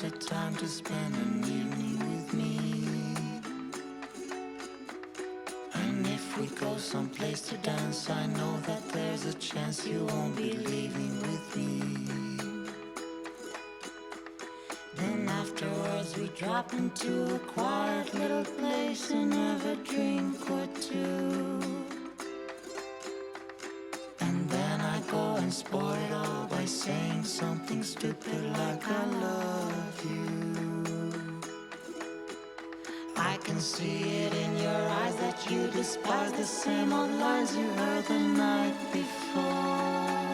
the time to spend an evening with me. And if we go someplace to dance, I know that there's a chance you won't be leaving with me. Then afterwards we drop into a quiet little place and have a drink or two. And then I go and spoil it all by saying something stupid like I love you. I can see it in your eyes that you despise the same old lines you heard the night before.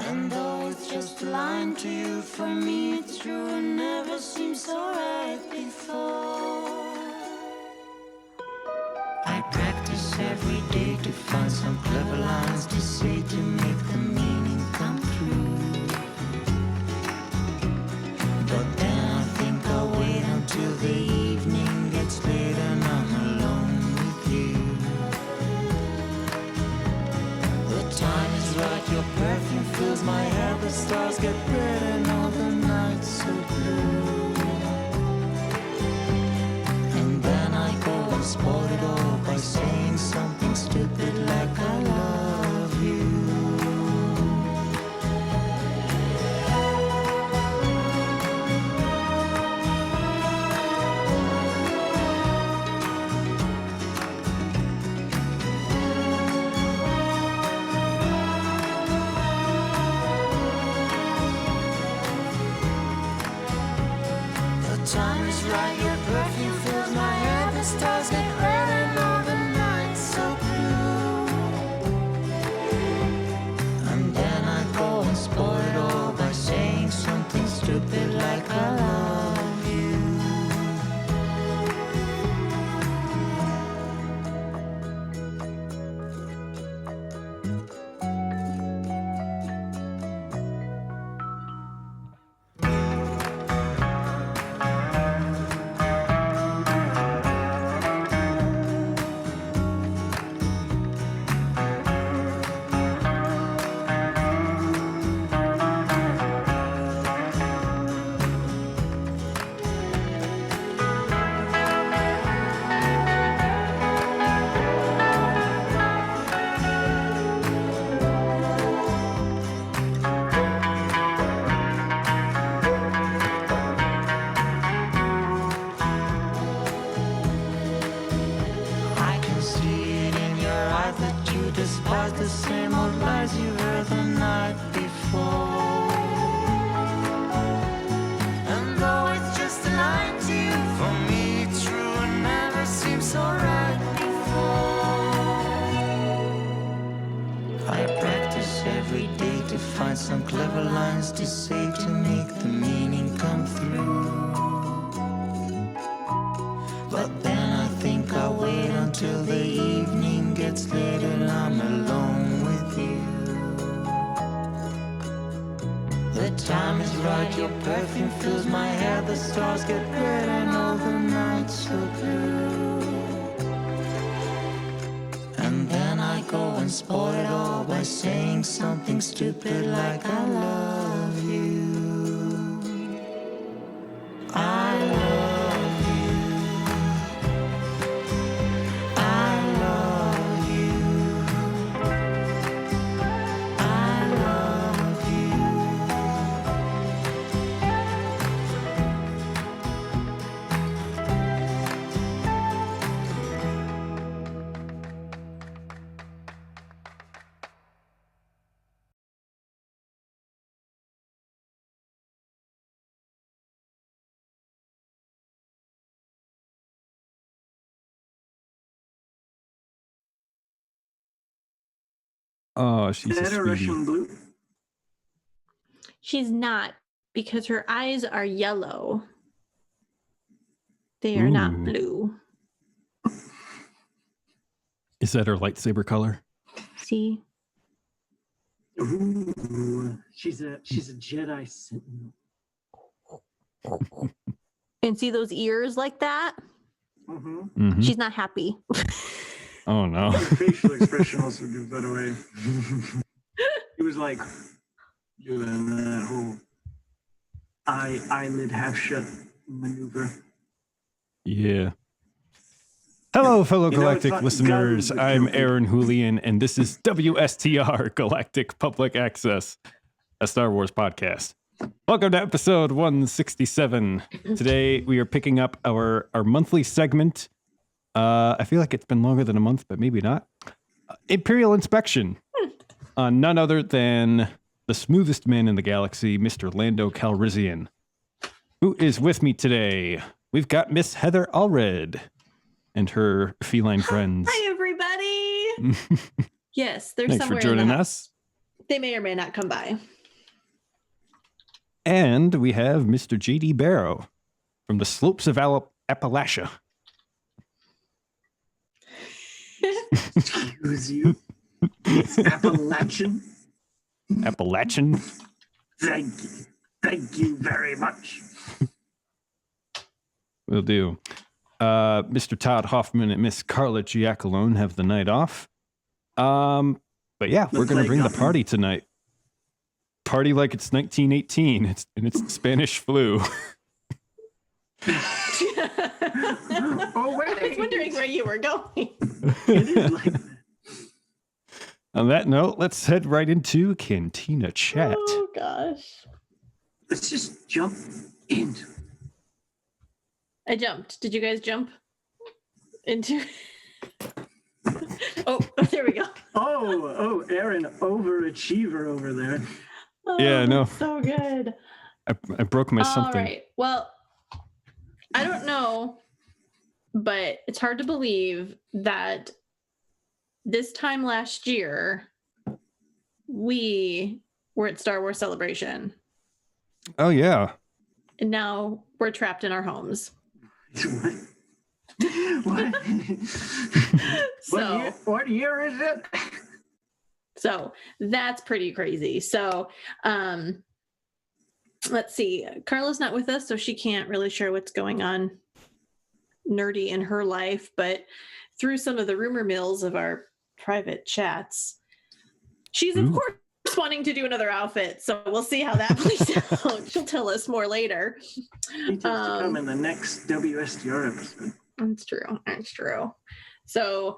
And though it's just a line to you, for me it's true and never seemed so right before. I practice every day to find some clever lines to say to make the meaning come through. But then I think I'll wait until the evening gets late and I'm alone with you. The time is right, your perfume fills my hair, the stars get red and all the nights so blue. And then I go and spoil it all by saying something stupid like I love you. The time is right, your perfume fills my hair, the stars get red and all the nights so blue. And then I go and spoil it all by saying something stupid like I love you. I can see it in your eyes that you despise the same old lies you heard the night before. And though it's just a line to you, for me it's true and never seemed so right before. I practice every day to find some clever lines to say to make the meaning come through. But then I think I'll wait until the evening gets late and I'm alone with you. The time is right, your perfume fills my hair, the stars get red and all the nights so blue. And then I go and spoil it all by saying something stupid like I love you. I love you. I love you. I love you. Oh, she's a Is that a sweetie. Russian blue? She's not, because her eyes are yellow. They are not Ooh. blue. Is that her lightsaber color? See? Ooh, she's a Jedi Sentinel. And see those ears like that? Mm-hmm. Mhm. She's not happy. Oh no. Her facial expression also gives that away. He was like doing that whole eyelid half shut maneuver. Yeah. Hello, fellow You know, it's Galactic not listeners. Gallon, but I'm Gilpin. Aaron Julian, and this is WSTR Galactic Public Access, a Star Wars podcast. Welcome to episode 167. Today we are picking up our monthly segment. I feel like it's been longer than a month, but maybe not. Imperial Inspection. None other than the smoothest man in the galaxy, Mr. Lando Calrissian. Who is with me today? We've got Miss Heather Allred and her feline friends. Hi, everybody. Yes, they're Thanks somewhere for joining in the us. house. They may or may not come by. And we have Mr. J.D. Barrow from the slopes of Appalachia. Excuse you. It's Appalachian. Appalachian? Thank you. Thank you very much. Will do. Mr. Todd Hoffman and Miss Carla Giacalone have the night off. But yeah, we're going to bring the party tonight. Party like it's 1918. And it's the Spanish flu. Oh, wait. I was wondering where you were going. It is like that. On that note, let's head right into Cantina Chat. Oh, gosh. Let's just jump into I jumped. Did you guys jump into? Oh, there we go. Oh, Aaron, overachiever over there. Oh, Yeah, I know. that's so good. I broke my All something. right. Well, I don't know, but it's hard to believe that this time last year we were at Star Wars Celebration, Oh, yeah. and now we're trapped in our homes. What? So, What year is it? so that's pretty crazy. So, let's see. Carla's not with us, so she can't really share what's going on nerdy in her life, but through some of the rumor mills of our private chats, she's of Ooh. course wanting to do another outfit. So we'll see how that plays out. She'll tell us more later. Details to come in the next WSTR episode. That's true. That's true. So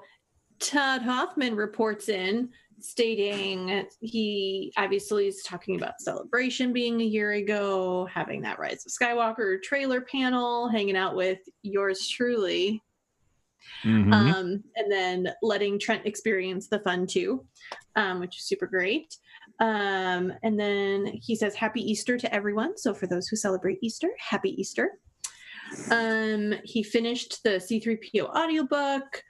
Todd Hoffman reports in stating he obviously is talking about Celebration being a year ago, having that Rise of Skywalker trailer panel, hanging out with yours truly, Mhm. and then letting Trent experience the fun too, which is super great. And then he says, Happy Easter to everyone. So for those who celebrate Easter, Happy Easter. He finished the C-3PO audiobook.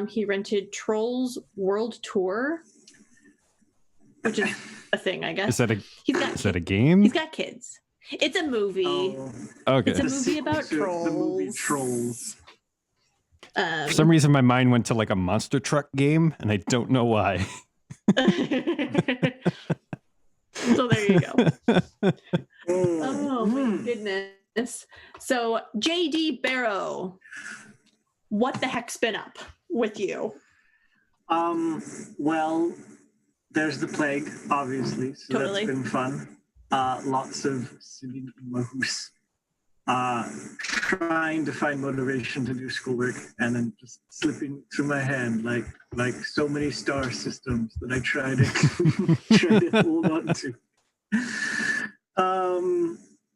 He rented Trolls World Tour, which is a thing, I guess. Is that He's a game? He's got kids. It's a movie. Oh, Okay. It's a the movie sequel about to The movie trolls. Trolls. For some reason, my mind went to like a monster truck game, and I don't know why. So there you go. Oh my Mm. goodness. So JD Barrow, what the heck's been up with you? Well, there's the plague, obviously, so Totally. that's been fun. Lots of sitting in my house, trying to find motivation to do schoolwork, and then just slipping through my hand like so many star systems that I try to hold on to.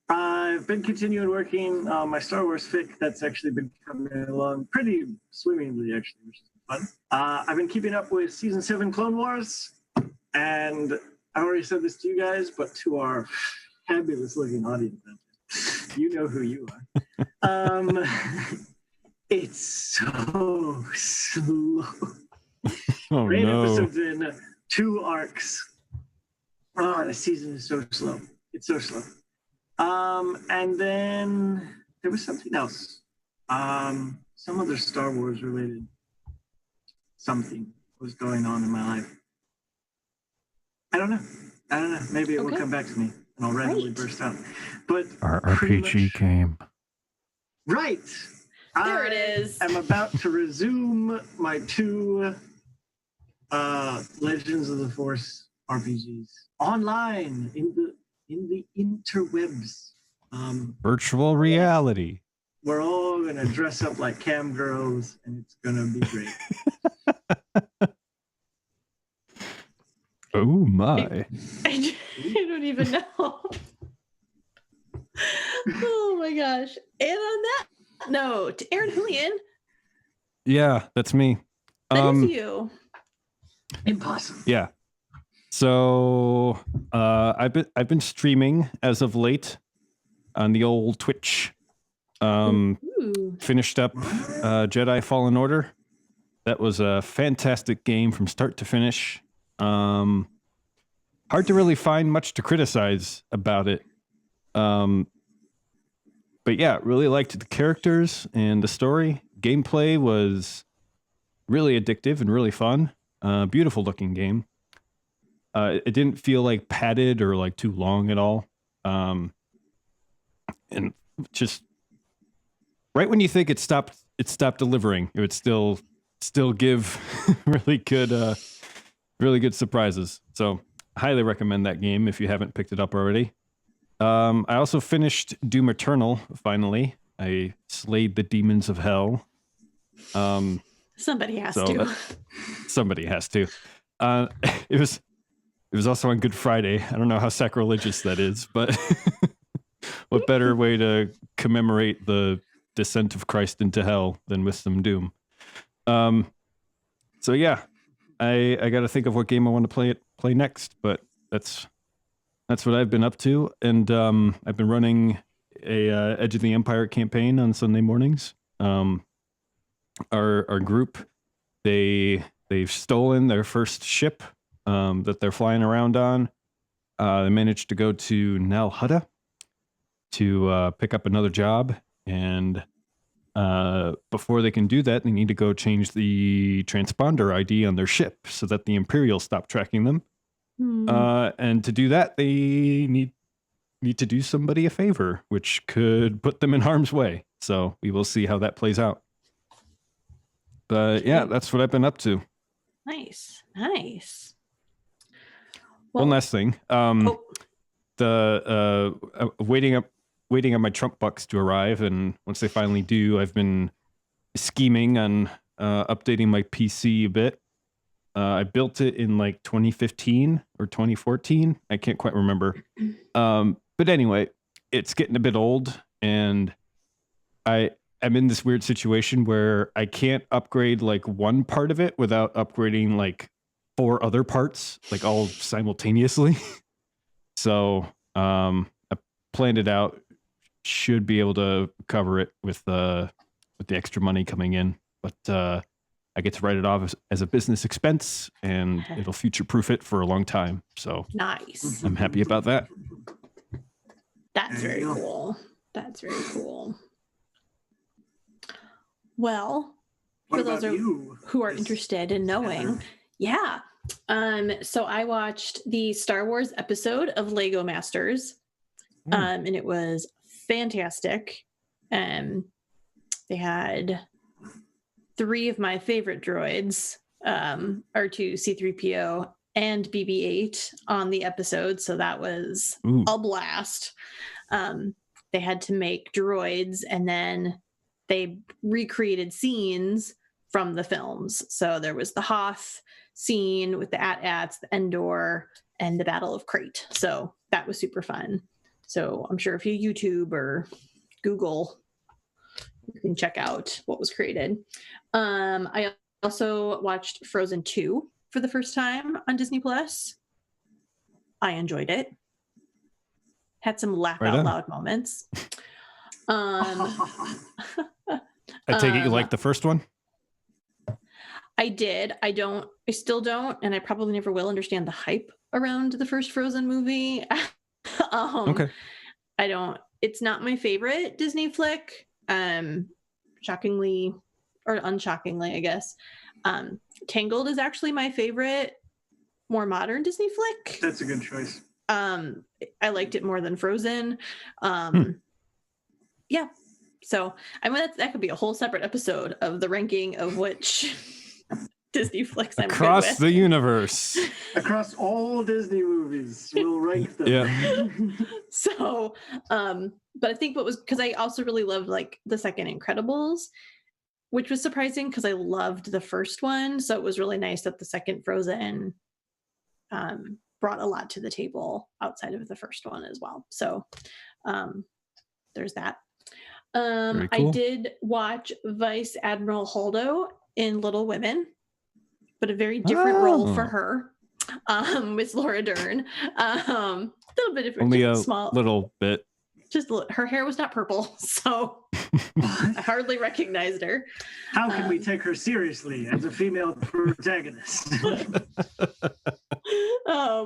I've been continuing working on my Star Wars fic. That's actually been coming along pretty swimmingly, actually, which is fun. I've been keeping up with Season 7 Clone Wars, and I already said this to you guys, but to our fabulous-looking audience, you know who you are. It's so slow. Oh, 8 no. episodes in, 2 arcs. Oh, the season is so slow. It's so slow. And then there was something else. Some other Star Wars related something was going on in my life. I don't know. Maybe it will Okay. come back to me and I'll randomly Right. burst out. But Our pretty RPG much- game. Right. There it is. I'm about to resume my 2 Legends of the Force RPGs online in the interwebs. Virtual reality. We're all gonna dress up like cam girls, and it's gonna be great. Oh my. I don't even know. Oh my gosh. And on that note, Aaron Julian, Yeah, that's me. that is you. Impossible. Yeah. So I've been streaming as of late on the old Twitch. Ooh. Finished up Jedi Fallen Order. That was a fantastic game from start to finish. Hard to really find much to criticize about it. But yeah, really liked the characters and the story. Gameplay was really addictive and really fun. Beautiful looking game. It didn't feel like padded or like too long at all. And just right when you think it stopped delivering, it would still give really good surprises. So highly recommend that game if you haven't picked it up already. I also finished Doom Eternal. Finally, I slayed the demons of hell. Somebody has to. Somebody has to. It was also on Good Friday. I don't know how sacrilegious that is, but what better way to commemorate the descent of Christ into hell than with some Doom? So yeah, I got to think of what game I want to play next, but that's what I've been up to, and I've been running a Edge of the Empire campaign on Sunday mornings. Our group, they've stolen their first ship that they're flying around on. They managed to go to Nal Hutta to pick up another job, and before they can do that, they need to go change the transponder ID on their ship so that the Imperial stop tracking them. And to do that, they need to do somebody a favor, which could put them in harm's way. So we will see how that plays out. But yeah, that's what I've been up to. Nice. One last thing. Waiting on my Trump bucks to arrive, and once they finally do, I've been scheming on updating my PC a bit. I built it in like 2015 or 2014. I can't quite remember. But anyway, it's getting a bit old, and I'm in this weird situation where I can't upgrade like one part of it without upgrading like 4 other parts, like all simultaneously. So I planned it out. Should be able to cover it with the extra money coming in, but I get to write it off as a business expense, and it'll future-proof it for a long time. So Nice. I'm happy about that. That's very cool. Well, for those who are interested in knowing, yeah. So I watched the Star Wars episode of Lego Masters, and it was fantastic. They had 3 of my favorite droids, R2, C-3PO, and BB-8 on the episode, so that was a blast. They had to make droids, and then they recreated scenes from the films. So there was the Hoth scene with the AT-ATs, the Endor, and the Battle of Crate. So that was super fun. So I'm sure if you YouTube or Google, you can check out what was created. I also watched Frozen 2 for the first time on Disney Plus. I enjoyed it. Had some laugh out loud moments. I take it you like the first one? I did. I still don't, and I probably never will understand the hype around the first Frozen movie. Okay. I don't. It's not my favorite Disney flick. Shockingly, or unshockingly, I guess. Tangled is actually my favorite, more modern Disney flick. That's a good choice. I liked it more than Frozen. Yeah. So I mean that could be a whole separate episode of the ranking of which Disney flicks I'm Across good with. the universe. Across all Disney movies, we'll rank them. Yeah. So, but I think what was, because I also really loved like the second Incredibles, which was surprising because I loved the first one. So it was really nice that the second Frozen brought a lot to the table outside of the first one as well. So there's that. Very I cool. did watch Vice Admiral Holdo in Little Women, but a very different role for her. With Laura Dern. A little bit of Only a small, little bit. Just her hair was not purple, so I hardly recognized her. How can we take her seriously as a female protagonist?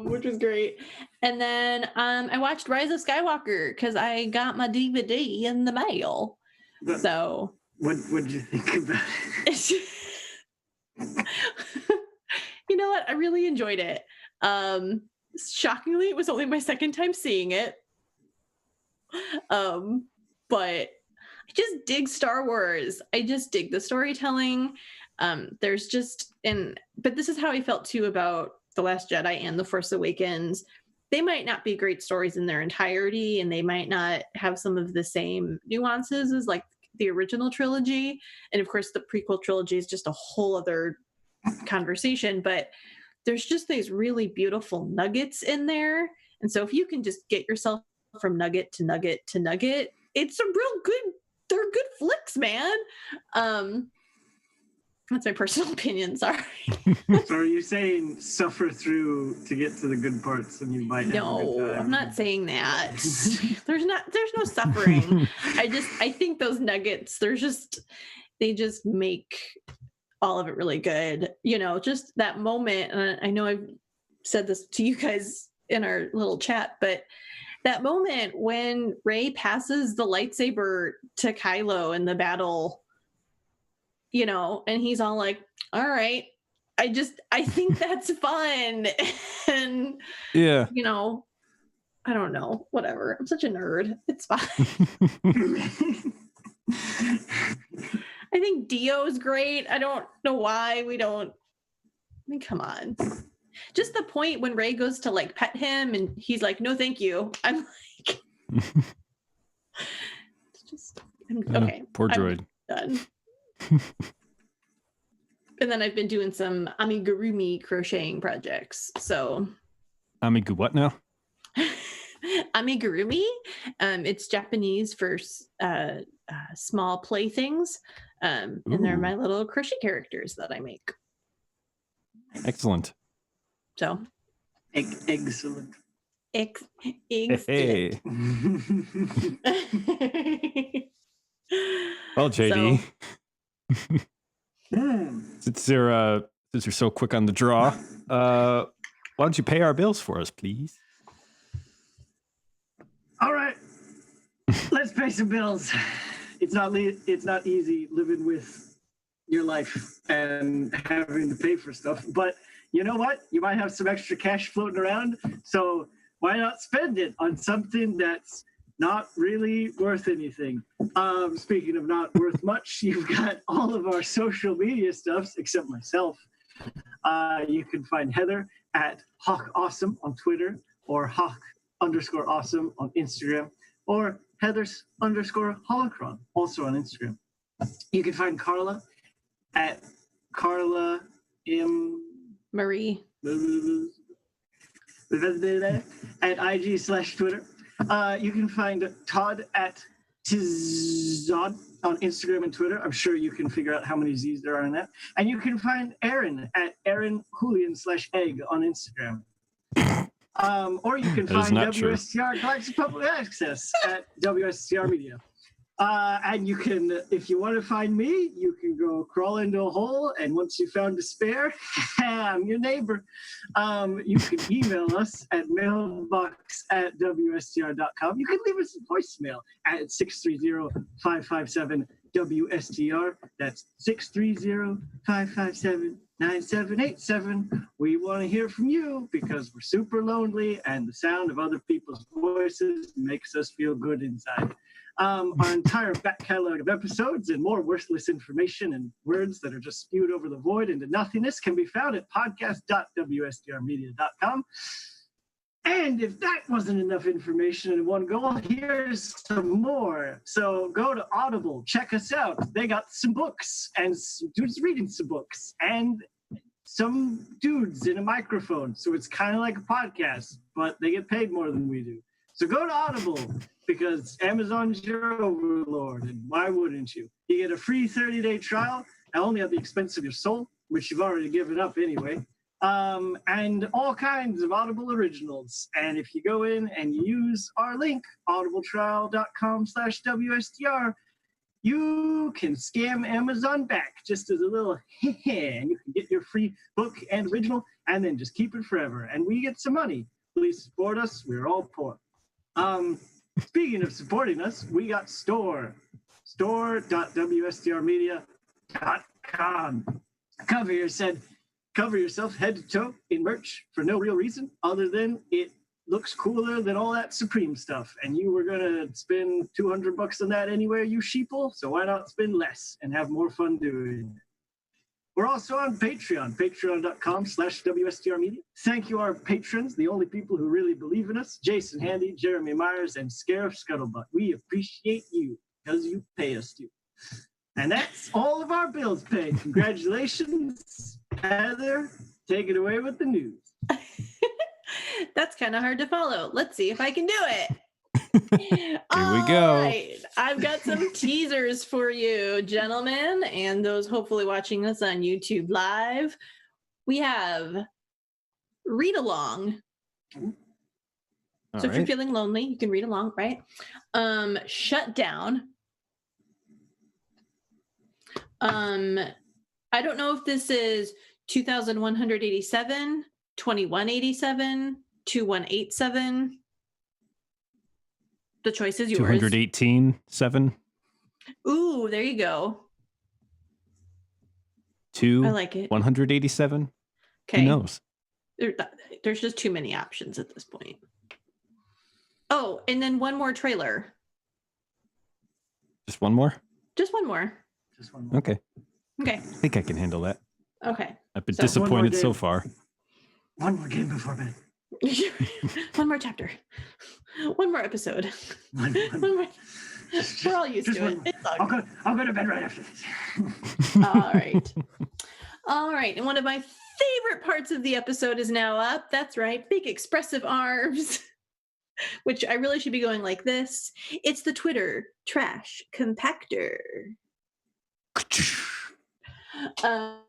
Which was great. And then I watched Rise of Skywalker because I got my DVD in the mail. So what did you think about it? You know what? I really enjoyed it. Shockingly, it was only my second time seeing it. But I just dig Star Wars. I just dig the storytelling. There's just, but this is how I felt too about The Last Jedi and The Force Awakens. They might not be great stories in their entirety, and they might not have some of the same nuances as like the original trilogy. And of course, the prequel trilogy is just a whole other conversation, but there's just these really beautiful nuggets in there. And so if you can just get yourself from nugget to nugget to nugget, it's a real good, they're good flicks, man. That's my personal opinion, sorry. So are you saying suffer through to get to the good parts and you might have a good No, time? I'm not saying that. There's no suffering. I think those nuggets, they just make all of it really good. You know, just that moment, and I know I've said this to you guys in our little chat, but that moment when Rey passes the lightsaber to Kylo in the battle, you know, and he's all like, all right, I think that's fun. And, Yeah. you know, I don't know, whatever. I'm such a nerd. It's fine. I think Dio's great. I don't know why we don't. I mean, come on. Just the point when Rey goes to like pet him and he's like, no, thank you. I'm like, okay. Poor droid. I'm done. And then I've been doing some amigurumi crocheting projects. So. Amigu what now? Amigurumi. It's Japanese for small playthings. And they're my little crochet characters that I make. Excellent. So. Excellent. Excellent. Hey. Well, JD. Since you're so quick on the draw, why don't you pay our bills for us, please? All right, let's pay some bills. It's not easy living with your life and having to pay for stuff. But you know what? You might have some extra cash floating around. So why not spend it on something that's not really worth anything? Speaking of not worth much, you've got all of our social media stuffs except myself. You can find Heather at Hawk Awesome on Twitter, or Hawk_Awesome on Instagram, or Heathers_Holocron also on Instagram. You can find Carla at Carla M. Marie. At IG/Twitter. You can find Todd at Tizod on Instagram and Twitter. I'm sure you can figure out how many Z's there are in that. And you can find Aaron at Aaron Julian/egg on Instagram. Or you can find WSTR Galactic Public Access at WSTR Media. And you can, if you want to find me, you can go crawl into a hole, and once you found despair, I'm your neighbor. You can email us at mailbox@wstr.com. You can leave us a voicemail at 630-557-WSTR. That's 630-557-9787. We want to hear from you because we're super lonely, and the sound of other people's voices makes us feel good inside. Our entire back catalog of episodes and more worthless information and words that are just spewed over the void into nothingness can be found at podcast.wstrmedia.com. And if that wasn't enough information in one go, here's some more. So go to Audible, check us out. They got some books and dudes reading some books and some dudes in a microphone. So it's kind of like a podcast, but they get paid more than we do. So go to Audible because Amazon's your overlord. And why wouldn't you? You get a free 30-day trial, only at the expense of your soul, which you've already given up anyway. And all kinds of Audible originals. And if you go in and you use our link, audibletrial.com/WSTR, you can scam Amazon back just as a little and you can get your free book and original and then just keep it forever. And we get some money. Please support us. We're all poor. Speaking of supporting us, we got store.wstrmedia.com. Cover yourself head to toe in merch for no real reason other than it looks cooler than all that Supreme stuff. And you were going to spend $200 on that anyway, you sheeple. So why not spend less and have more fun doing it? We're also on Patreon, patreon.com/WSTRmedia. Thank you, our patrons, the only people who really believe in us, Jason Handy, Jeremy Myers, and Scarif Scuttlebutt. We appreciate you because you pay us to. And that's all of our bills paid. Congratulations, Heather. Take it away with the news. That's kind of hard to follow. Let's see if I can do it. Here we go. Right. I've got some teasers for you, gentlemen, and those hopefully watching us on YouTube Live. We have read along. All So if you're right. feeling lonely, you can read along, right? Shut down. I don't know if this is 2187, 2187, 2187. The choice is yours. 218.7. Ooh, there you go. To I like it. 187. Okay. Who knows? There's just too many options at this point. Oh, and then one more trailer. Just one more? Just one more. Just one more. Okay. Okay. I think I can handle that. Okay. I've been So, one more disappointed so game. far. One more game before bed. One more chapter. One more episode. One One more. We're all used just to one it. more. It's all good. I'll go to bed right after this. All right. All right. And one of my favorite parts of the episode is now up. That's right. Big expressive arms, which I really should be going like this. It's the Twitter trash compactor. All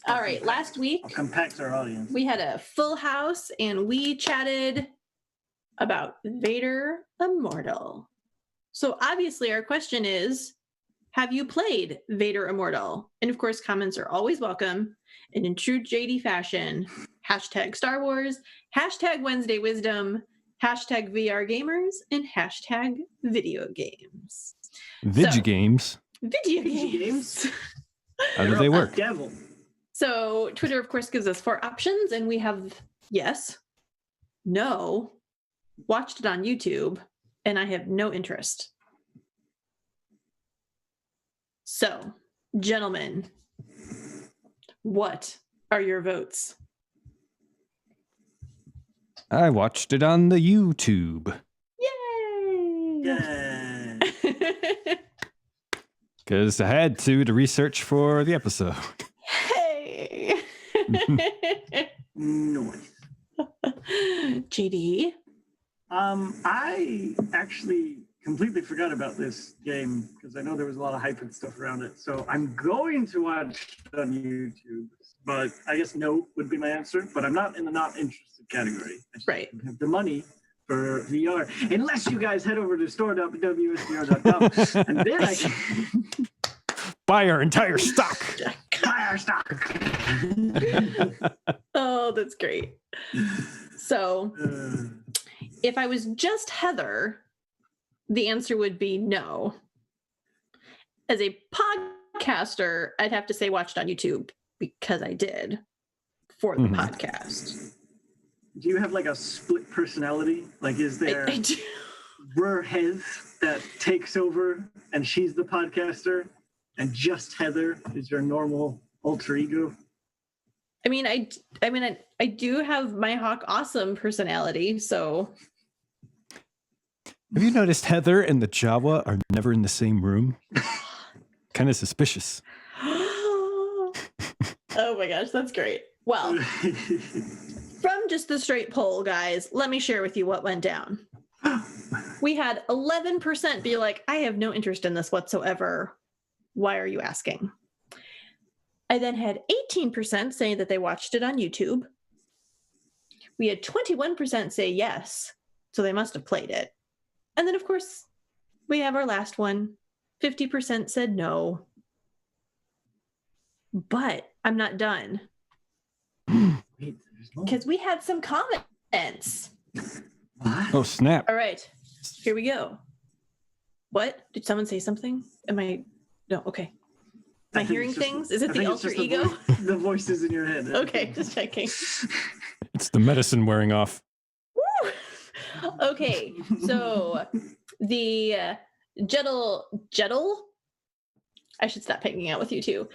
right. Last week, I'll compact our audience. we had a full house and we chatted about Vader Immortal. So obviously our question is, have you played Vader Immortal? And of course, comments are always welcome. And in true JD fashion, hashtag Star Wars, hashtag Wednesday Wisdom, hashtag VR Gamers, and hashtag video games. Games. Video Video games. How do they work? Devil. So Twitter, of course, gives us 4 options, and we have yes, no, watched it on YouTube, and I have no interest. So, gentlemen, what are your votes? I watched it on the YouTube Yay! Yeah. because I had to research for the episode. Hey! Noise. JD? I actually completely forgot about this game because I know there was a lot of hype and stuff around it. So I'm going to watch it on YouTube, but I guess no would be my answer. But I'm not in the not interested category. I just Right. don't have the money for VR, unless you guys head over to store.wstr.com and then I can Buy our entire stock. buy our stock. Oh, that's great. So, if I was just Heather, the answer would be no. As a podcaster, I'd have to say watched on YouTube because I did for the podcast. Do you have like a split personality? Like, is there I do. we're Hez that takes over, and she's the podcaster, and just Heather is your normal alter ego? I mean, I do have my Hawk Awesome personality, so Have you noticed Heather and the Jawa are never in the same room? Kind of suspicious. oh my gosh, that's great. Well, from just the straight poll, guys, let me share with you what went down. We had 11% be like, I have no interest in this whatsoever. Why are you asking? I then had 18% saying that they watched it on YouTube. We had 21% say yes, so they must have played it. And then, of course, we have our last one. 50% said no. But I'm not done. Because we had some comments. What? Oh, snap. All right, here we go. What? Did someone say something? No, okay. Am I hearing things? Is it the alter ego? The voices in your head. Okay, just checking. It's the medicine wearing off. Woo! Okay, so the Jettle, I should stop hanging out with you too.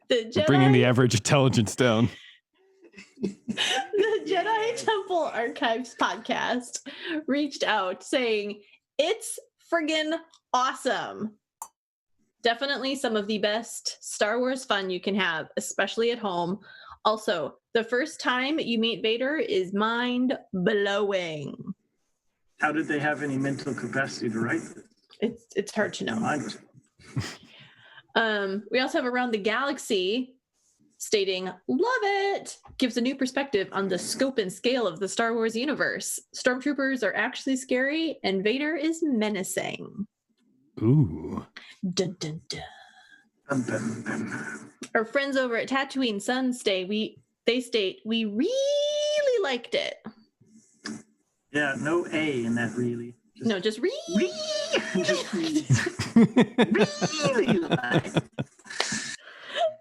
The Jedi, Bringing the average intelligence down. the Jedi Temple Archives podcast reached out saying it's friggin' awesome. Definitely some of the best Star Wars fun you can have, especially at home. Also, the first time you meet Vader is mind blowing. How did they have any mental capacity to write this? It's hard to know. Mine was. We also have Around the Galaxy stating, love it, gives a new perspective on the scope and scale of the Star Wars universe. Stormtroopers are actually scary and Vader is menacing. Ooh. Dun, dun, dun. Bum, bum, bum. Our friends over at Tatooine Sunstay, they state, we really liked it. Yeah, no A in that really. No, just Just really. Really like.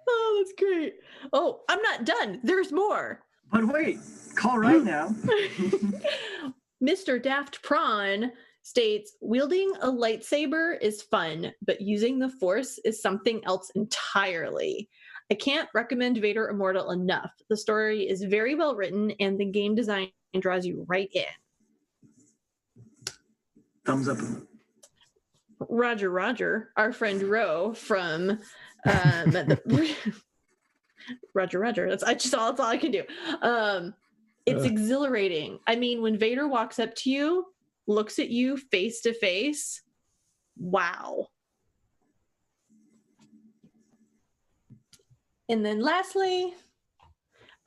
Oh, that's great. Oh, I'm not done. There's more. But wait, call right now. Mr. Daft Prawn states, wielding a lightsaber is fun, but using the Force is something else entirely. I can't recommend Vader Immortal enough. The story is very well written and the game design draws you right in. Thumbs up. Roger, our friend Ro from Roger. That's all I can do. It's exhilarating. I mean, when Vader walks up to you, looks at you face to face, wow. And then lastly,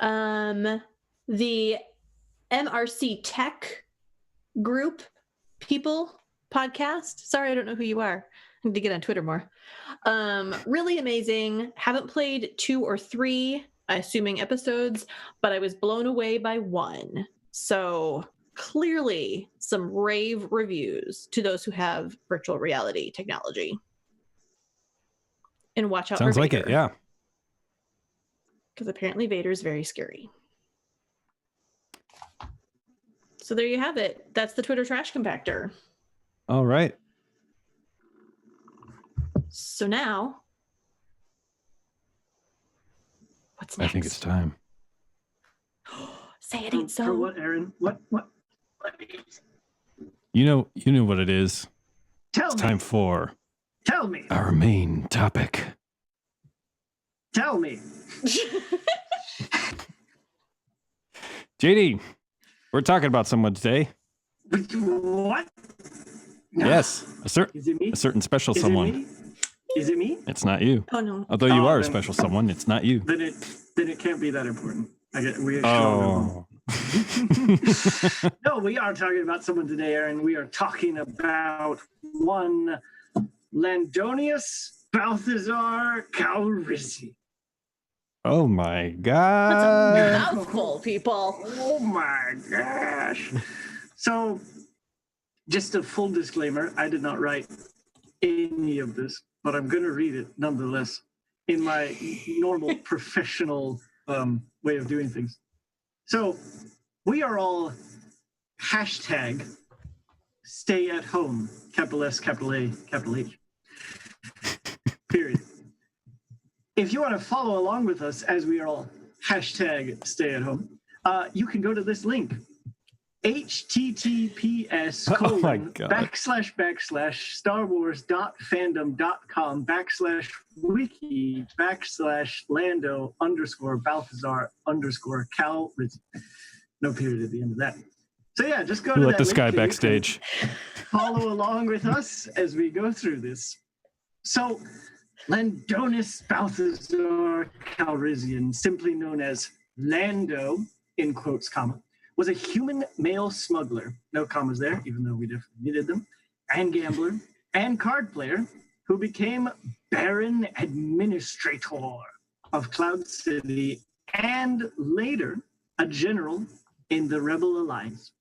the MRC Tech group people podcast. Sorry, I don't know who you are. I need to get on Twitter more. Really amazing. Haven't played 2 or 3, assuming episodes, but I was blown away by 1. So clearly some rave reviews to those who have virtual reality technology. And watch out Sounds for like Vader. it, yeah. Because apparently Vader is very scary. So there you have it. That's the Twitter trash compactor. All right. So now, what's next? I think it's time. Say it ain't so. For what, Aaron? What? You know what it is. Tell It's me. time for Tell me. our main topic. Tell me. JD, we're talking about someone today. What? Yes, Is it me? a certain special Is someone. it me? Is it me? It's not you. Oh no. Although you Oh, are a then- special someone, it's not you. Then it can't be that important. We Oh. No, we are talking about someone today, Aaron. We are talking about one Landonius Balthazar Calrissian. Oh my That's a god. mouthful, people. Oh my gosh. So, just a full disclaimer, I did not write any of this, but I'm going to read it nonetheless in my normal professional way of doing things. So, we are all hashtag stay at home, capital S, capital A, capital H. Period. If you want to follow along with us as we are all hashtag stay at home, you can go to this link, https://starwars.fandom.com/Lando_Balthazar_Calrissian. No period at the end of that. So yeah, just go to Let that this link guy and you can backstage. follow along with us as we go through this. So, Landonus Balthazar Calrissian, simply known as Lando, in quotes, comma, was a human male smuggler, no commas there, even though we definitely needed them, and gambler, and card player, who became Baron Administrator of Cloud City, and later a general in the Rebel Alliance.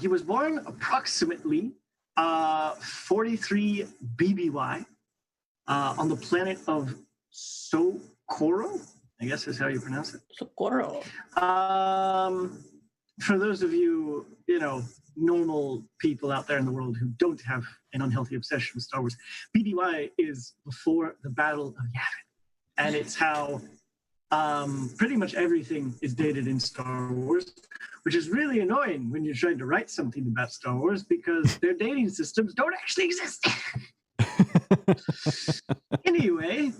He was born approximately 43 BBY on the planet of Socorro, I guess is how you pronounce it. Socorro. For those of you, normal people out there in the world who don't have an unhealthy obsession with Star Wars, BBY is before the Battle of Yavin. And it's how pretty much everything is dated in Star Wars, which is really annoying when you're trying to write something about Star Wars because their dating systems don't actually exist. Anyway,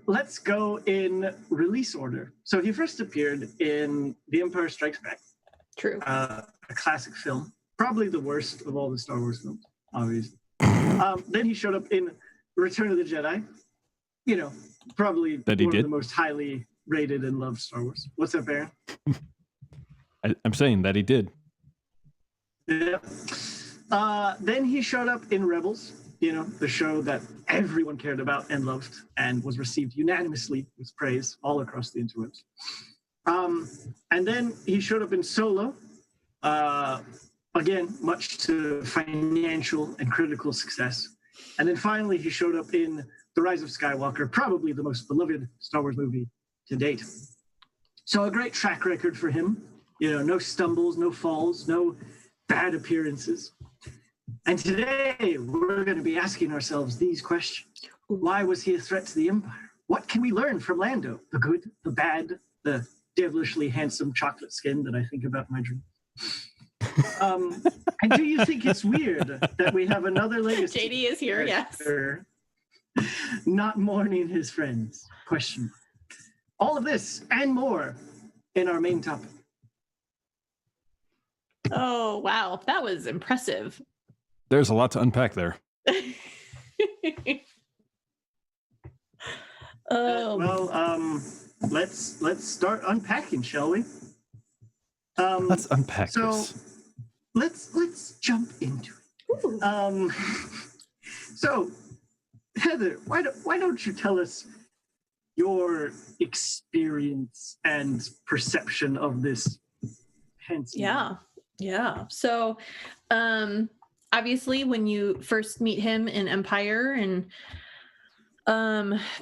let's go in release order. So he first appeared in The Empire Strikes Back. True. A classic film, probably the worst of all the Star Wars films, obviously. Then he showed up in Return of the Jedi. Probably one of the most highly rated and loved Star Wars. What's up, Aaron? I'm saying that he did. Yeah. Then he showed up in Rebels, the show that everyone cared about and loved and was received unanimously with praise all across the interwebs. And then he showed up in Solo, again, much to financial and critical success. And then finally, he showed up in The Rise of Skywalker, probably the most beloved Star Wars movie to date. So a great track record for him. No stumbles, no falls, no bad appearances. And today, we're going to be asking ourselves these questions. Why was he a threat to the Empire? What can we learn from Lando? The good, the bad, the devilishly handsome chocolate skin that I think about in my dreams. And do you think it's weird that we have another legacy? JD is here, yes. Not mourning his friends? Question mark. All of this and more in our main topic. Oh, wow. That was impressive. There's a lot to unpack there. Let's start unpacking, shall we? Let's unpack this. Let's jump into it. So, Heather, why don't you tell us your experience and perception of this handsome man? Yeah. So, obviously, when you first meet him in Empire and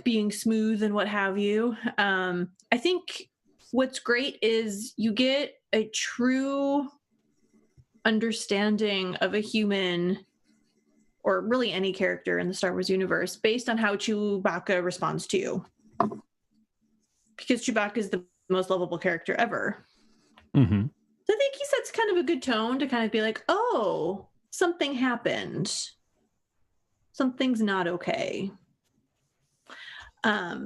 being smooth and what have you, I think what's great is you get a true understanding of a human, or really any character in the Star Wars universe, based on how Chewbacca responds to you. Because Chewbacca is the most lovable character ever. Mm-hmm. So I think he sets kind of a good tone to kind of be like, oh, something happened. Something's not okay. But,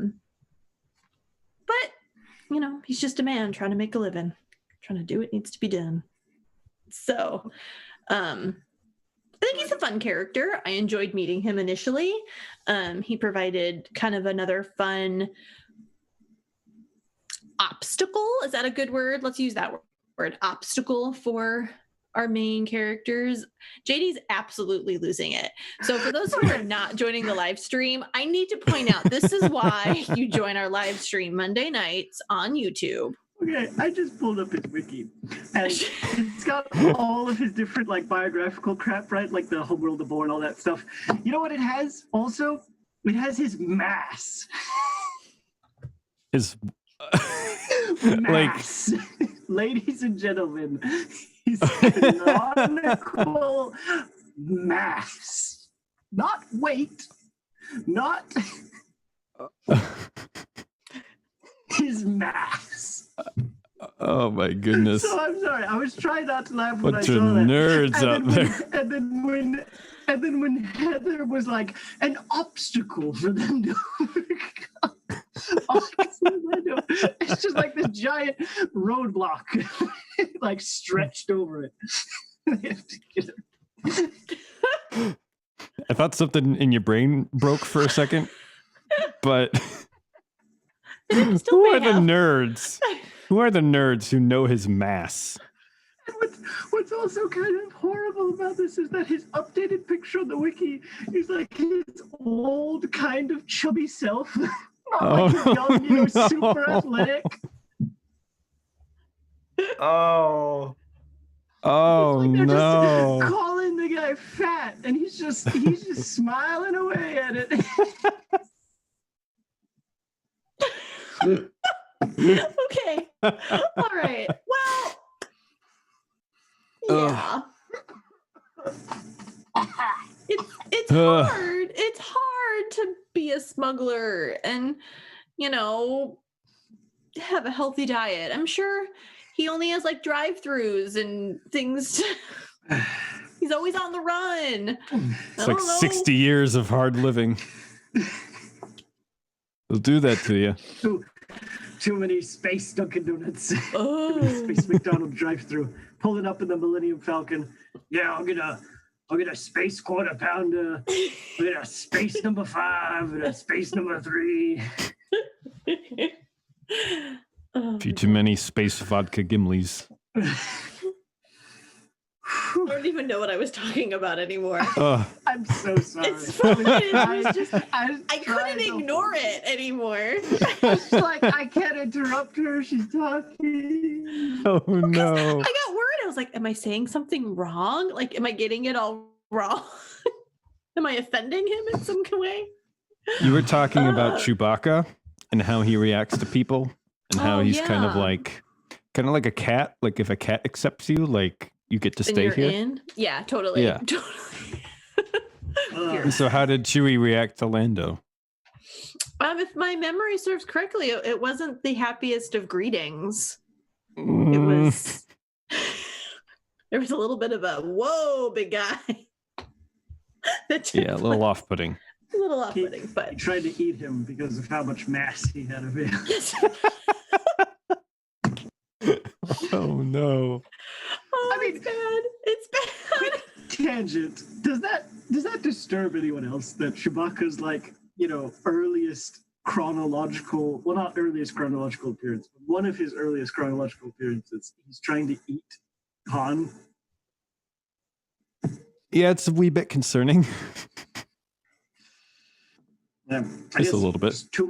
he's just a man trying to make a living, trying to do what needs to be done. So, I think he's a fun character. I enjoyed meeting him initially. He provided kind of another fun obstacle. Is that a good word? Let's use that word, obstacle, for our main characters. JD's absolutely losing it. So for those who are not joining the live stream, I need to point out this is why you join our live stream Monday nights on YouTube. Okay, I just pulled up his wiki, and it's got all of his different biographical crap, right? Like the Homeworld of War and all that stuff. You know what it has? Also, it has his mass. His mass, ladies and gentlemen, His canonical mass. Not weight. Not his mass. Oh my goodness. So I'm sorry. I was trying not to laugh when I Bunch of saw that. nerds And out then there. and then when Heather was like an obstacle for them to overcome. It's just like this giant roadblock, like stretched over it. They have to get it. I thought something in your brain broke for a second, but Still who may are the have. nerds? Who are the nerds who know his mass? And what's also kind of horrible about this is that his updated picture on the wiki is like his old kind of chubby self. Not like his young, no. super athletic. Oh Like they're no. just calling the guy fat, and he's just smiling away at it. Okay. All right. Well, yeah. It's Ugh. hard. It's hard to be a smuggler and, have a healthy diet. I'm sure he only has like drive-throughs and things. He's always on the run. It's like 60 years of hard living. They'll do that to you. Too many space Dunkin' Donuts. Oh. Space McDonald's drive-through. Pulling up in the Millennium Falcon. Yeah, I'll get a space quarter pounder. I'll get a space number 5 and a space number 3. A few too many space vodka Gimlis. I don't even know what I was talking about anymore. I'm so sorry. It's fine. It was just, I couldn't ignore it anymore. It's like I can't interrupt her. She's talking. Oh no. I got worried. I was like, am I saying something wrong? Like, am I getting it all wrong? Am I offending him in some way? You were talking about Chewbacca and how he reacts to people and how he's kind of yeah. like a cat. Like if a cat accepts you, like you get to Then stay you're here. in? Yeah, totally. Yeah. Totally. And so how did Chewie react to Lando? If my memory serves correctly, it wasn't the happiest of greetings. It Mm, was. There was a little bit of a whoa, big guy. yeah, a little off-putting. A little off-putting, He but tried to eat him because of how much mass he had available. yes. Oh no. Oh, I mean- it's bad. It's bad. Tangent. Does that disturb anyone else that Chewbacca's like, earliest chronological, well, not earliest chronological appearance, but one of his earliest chronological appearances, he's trying to eat Han? Yeah, it's a wee bit concerning. Yeah, I Just a guess little bit. just too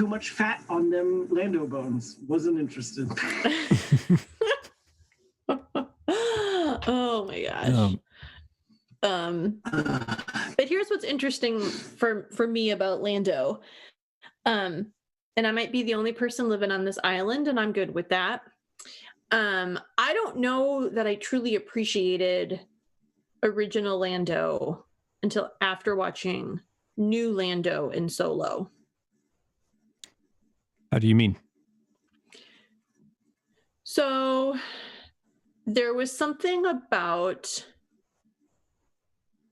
much fat on them Lando bones. Wasn't interested. Oh my gosh. But here's what's interesting for me about Lando. And I might be the only person living on this island, and I'm good with that. I don't know that I truly appreciated original Lando until after watching new Lando in Solo. How do you mean? So there was something about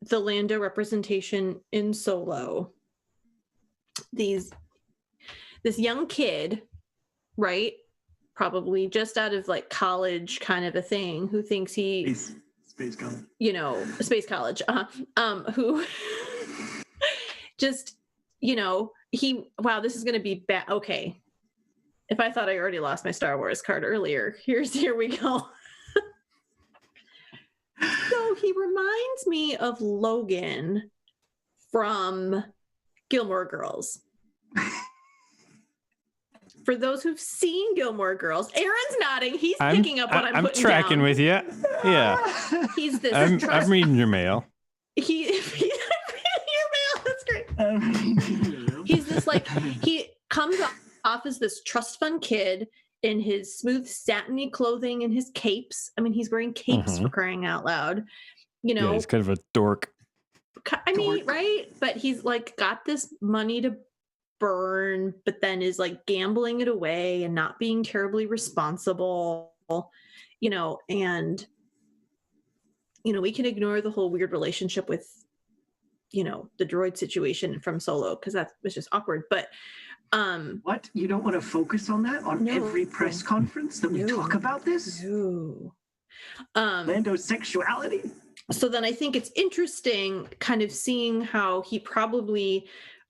the Lando representation in Solo. This young kid, right? Probably just out of like college kind of a thing, who thinks he, Space college. space college, who just, wow, this is going to be bad. Okay. If I thought I already lost my Star Wars card earlier, here we go. So he reminds me of Logan from Gilmore Girls. For those who've seen Gilmore Girls, Aaron's nodding. He's picking up what I'm putting tracking down. with you. Yeah. He's this. I'm reading your mail. He's reading your mail. That's great. He's this he comes off as this trust fund kid in his smooth satiny clothing and his capes. I mean, he's wearing capes for crying out loud. You know, Yeah, he's kind of a dork. I mean, right? But he's like got this money to burn, but then is like gambling it away and not being terribly responsible, you know, and we can ignore the whole weird relationship with, the droid situation from Solo because that was just awkward. But what? You don't want to focus on that on every press conference that we talk about this? No. Lando's sexuality? So then I think it's interesting kind of seeing how he probably,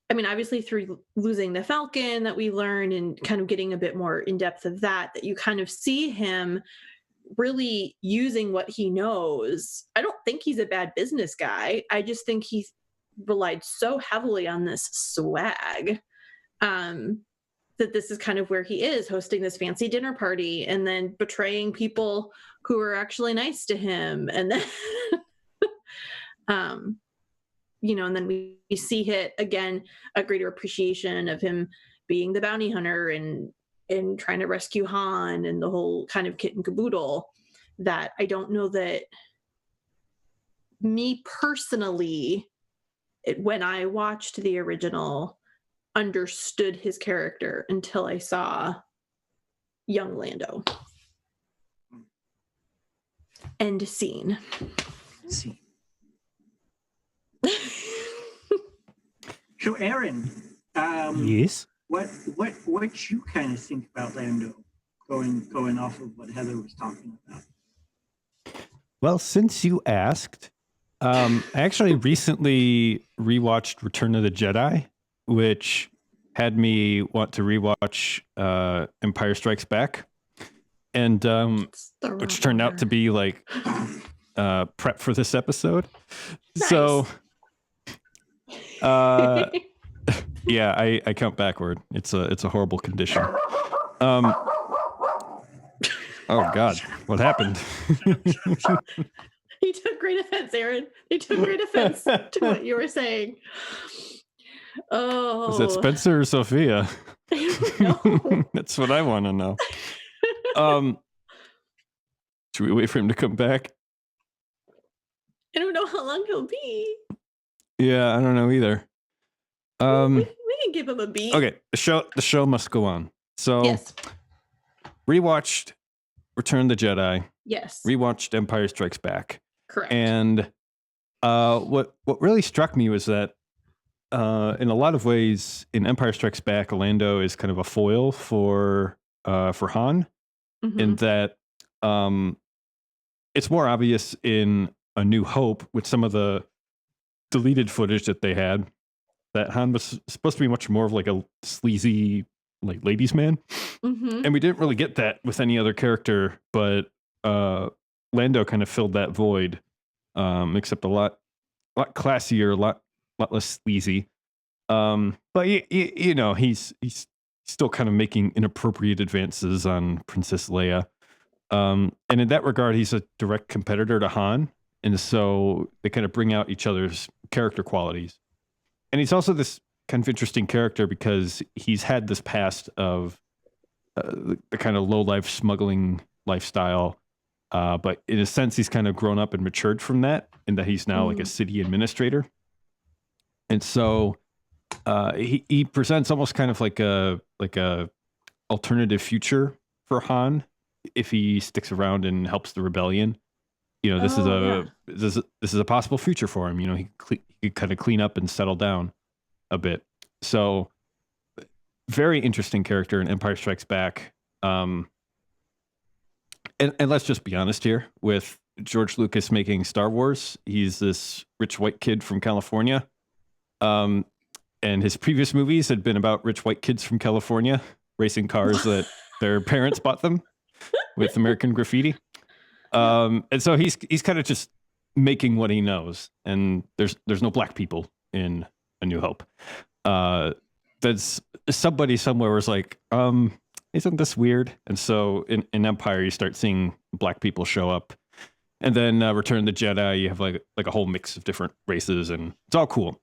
I mean, obviously through losing the Falcon that we learned and kind of getting a bit more in depth of that you kind of see him really using what he knows. I don't think he's a bad business guy. I just think he relied so heavily on this swag that this is kind of where he is, hosting this fancy dinner party and then betraying people who are actually nice to him. And then, and then we see it again, a greater appreciation of him being the bounty hunter and trying to rescue Han and the whole kind of kit and caboodle that I don't know that me personally, when I watched the original, understood his character until I saw young Lando. End scene. So Aaron, Yes. What you kind of think about Lando, going off of what Heather was talking about? Well, since you asked, I actually recently rewatched Return of the Jedi, which had me want to rewatch Empire Strikes Back, and which turned out to be like prep for this episode. Nice. So, yeah, I count backward. It's a horrible condition. Oh God, what happened? He took great offense, Aaron. He took great offense to what you were saying. Oh, Was that Spencer or Sophia? No. That's what I want to know. Should we wait for him to come back? I don't know how long he'll be. Yeah, I don't know either. We can give him a beat. Okay, the show must go on. So, Yes. rewatched Return of the Jedi. Yes. Rewatched Empire Strikes Back. Correct. And what really struck me was that in a lot of ways, in Empire Strikes Back, Lando is kind of a foil for Han, Mhm. in that it's more obvious in A New Hope with some of the deleted footage that they had that Han was supposed to be much more of like a sleazy like ladies' man, Mhm. and we didn't really get that with any other character, but Lando kind of filled that void, except a lot classier, a lot less sleazy. But he's still kind of making inappropriate advances on Princess Leia. And in that regard, he's a direct competitor to Han. And so they kind of bring out each other's character qualities. And he's also this kind of interesting character because he's had this past of the kind of low-life smuggling lifestyle. But in a sense, he's kind of grown up and matured from that, in that he's now like a city administrator. And so he presents almost kind of like a alternative future for Han if he sticks around and helps the rebellion. This is a possible future for him. He could kind of clean up and settle down a bit. So very interesting character in Empire Strikes Back. And let's just be honest here, with George Lucas making Star Wars, he's this rich white kid from California. And his previous movies had been about rich white kids from California racing cars that their parents bought them with American graffiti. And so he's kind of just making what he knows. And there's no black people in A New Hope. That's somebody somewhere was like, isn't this weird? And so in Empire, you start seeing black people show up. And then Return of the Jedi, you have like a whole mix of different races, and it's all cool.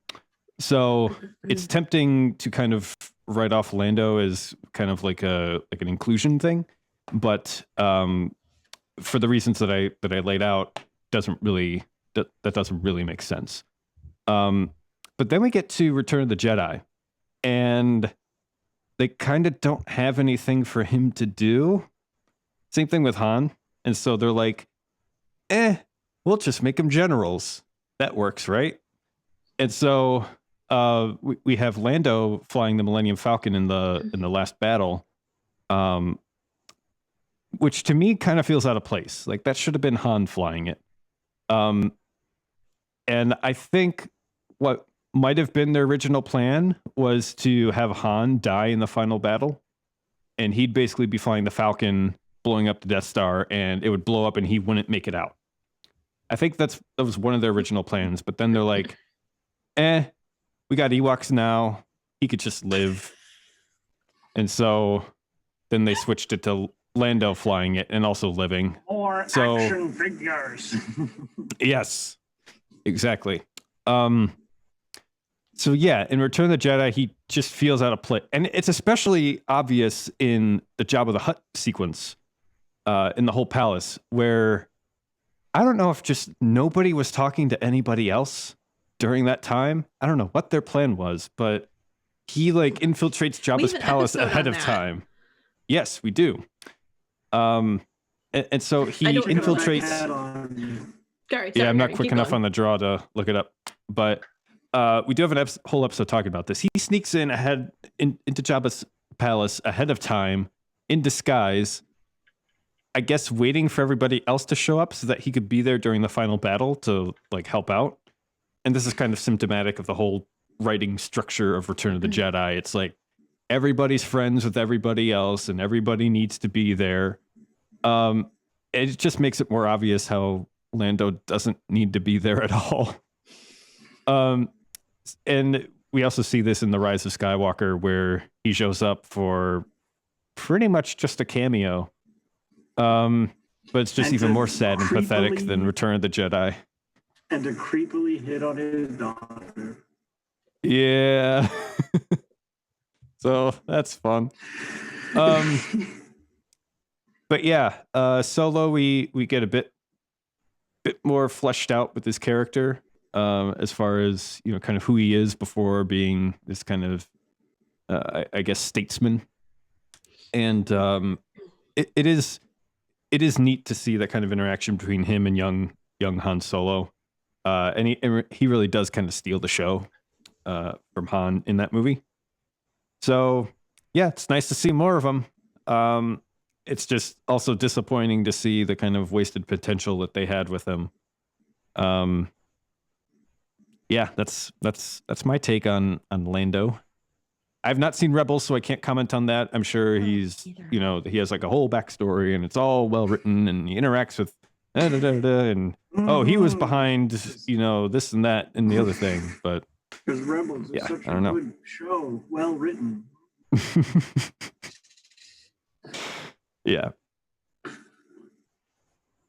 So it's tempting to kind of write off Lando as kind of like an inclusion thing. but for the reasons that I laid out, that doesn't really make sense. But then we get to Return of the Jedi, and they kind of don't have anything for him to do. Same thing with Han. And so they're like, we'll just make them generals. That works, right? And so we have Lando flying the Millennium Falcon in the last battle, which to me kind of feels out of place. Like that should have been Han flying it. And I think what might have been their original plan was to have Han die in the final battle, and he'd basically be flying the Falcon, blowing up the Death Star, and it would blow up and he wouldn't make it out. I think that was one of their original plans, but then they're like, we got Ewoks now. He could just live. And so then they switched it to Lando flying it and also living. Or action figures. Yes, exactly. So yeah, in Return of the Jedi, he just feels out of place. And it's especially obvious in the Jabba the Hutt sequence in the whole palace, where I don't know if just nobody was talking to anybody else during that time. I don't know what their plan was, but he like infiltrates Jabba's palace ahead of time. Yes, we do. And so he infiltrates. Yeah, I'm not quick enough on the draw to look it up, but we do have a whole episode talking about this. He sneaks in into Jabba's palace ahead of time in disguise, I guess waiting for everybody else to show up so that he could be there during the final battle to like help out. And this is kind of symptomatic of the whole writing structure of Return of the Jedi. It's like everybody's friends with everybody else and everybody needs to be there. It just makes it more obvious how Lando doesn't need to be there at all. And we also see this in The Rise of Skywalker, where he shows up for pretty much just a cameo. But it's just even more sad and pathetic than Return of the Jedi. And to creepily hit on his daughter. Yeah. So that's fun. But yeah, Solo, we get a bit more fleshed out with his character, as far as, you know, kind of who he is before being this kind of, I guess, statesman. And it is neat to see that kind of interaction between him and young Han Solo. And he really does kind of steal the show from Han in that movie. So yeah, it's nice to see more of him. It's just also disappointing to see the kind of wasted potential that they had with him. Yeah, that's my take on Lando. I've not seen Rebels, so I can't comment on that. I'm sure he's, you know, he has like a whole backstory and it's all well written and he interacts with and he was behind, you know, this and that and the other thing. But because Rebels is such a good show, well written. Yeah.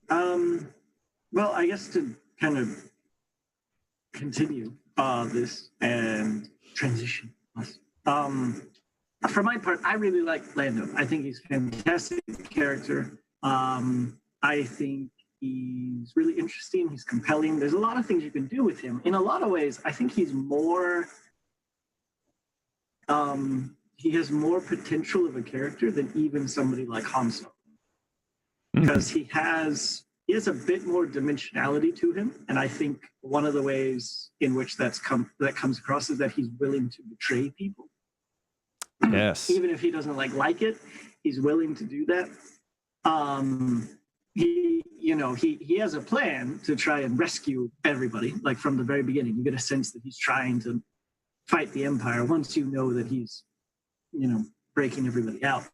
Well, I guess to kind of continue this and transition us. For my part, I really like Lando. I think he's a fantastic character. I think he's really interesting. He's compelling. There's a lot of things you can do with him. In a lot of ways, I think he's more. He has more potential of a character than even somebody like Han Solo, because he has a bit more dimensionality to him, and I think one of the ways in which that comes across is that he's willing to betray people. Yes, even if he doesn't like it, he's willing to do that. He has a plan to try and rescue everybody. Like from the very beginning, you get a sense that he's trying to fight the Empire. Once you know that he's, breaking everybody out.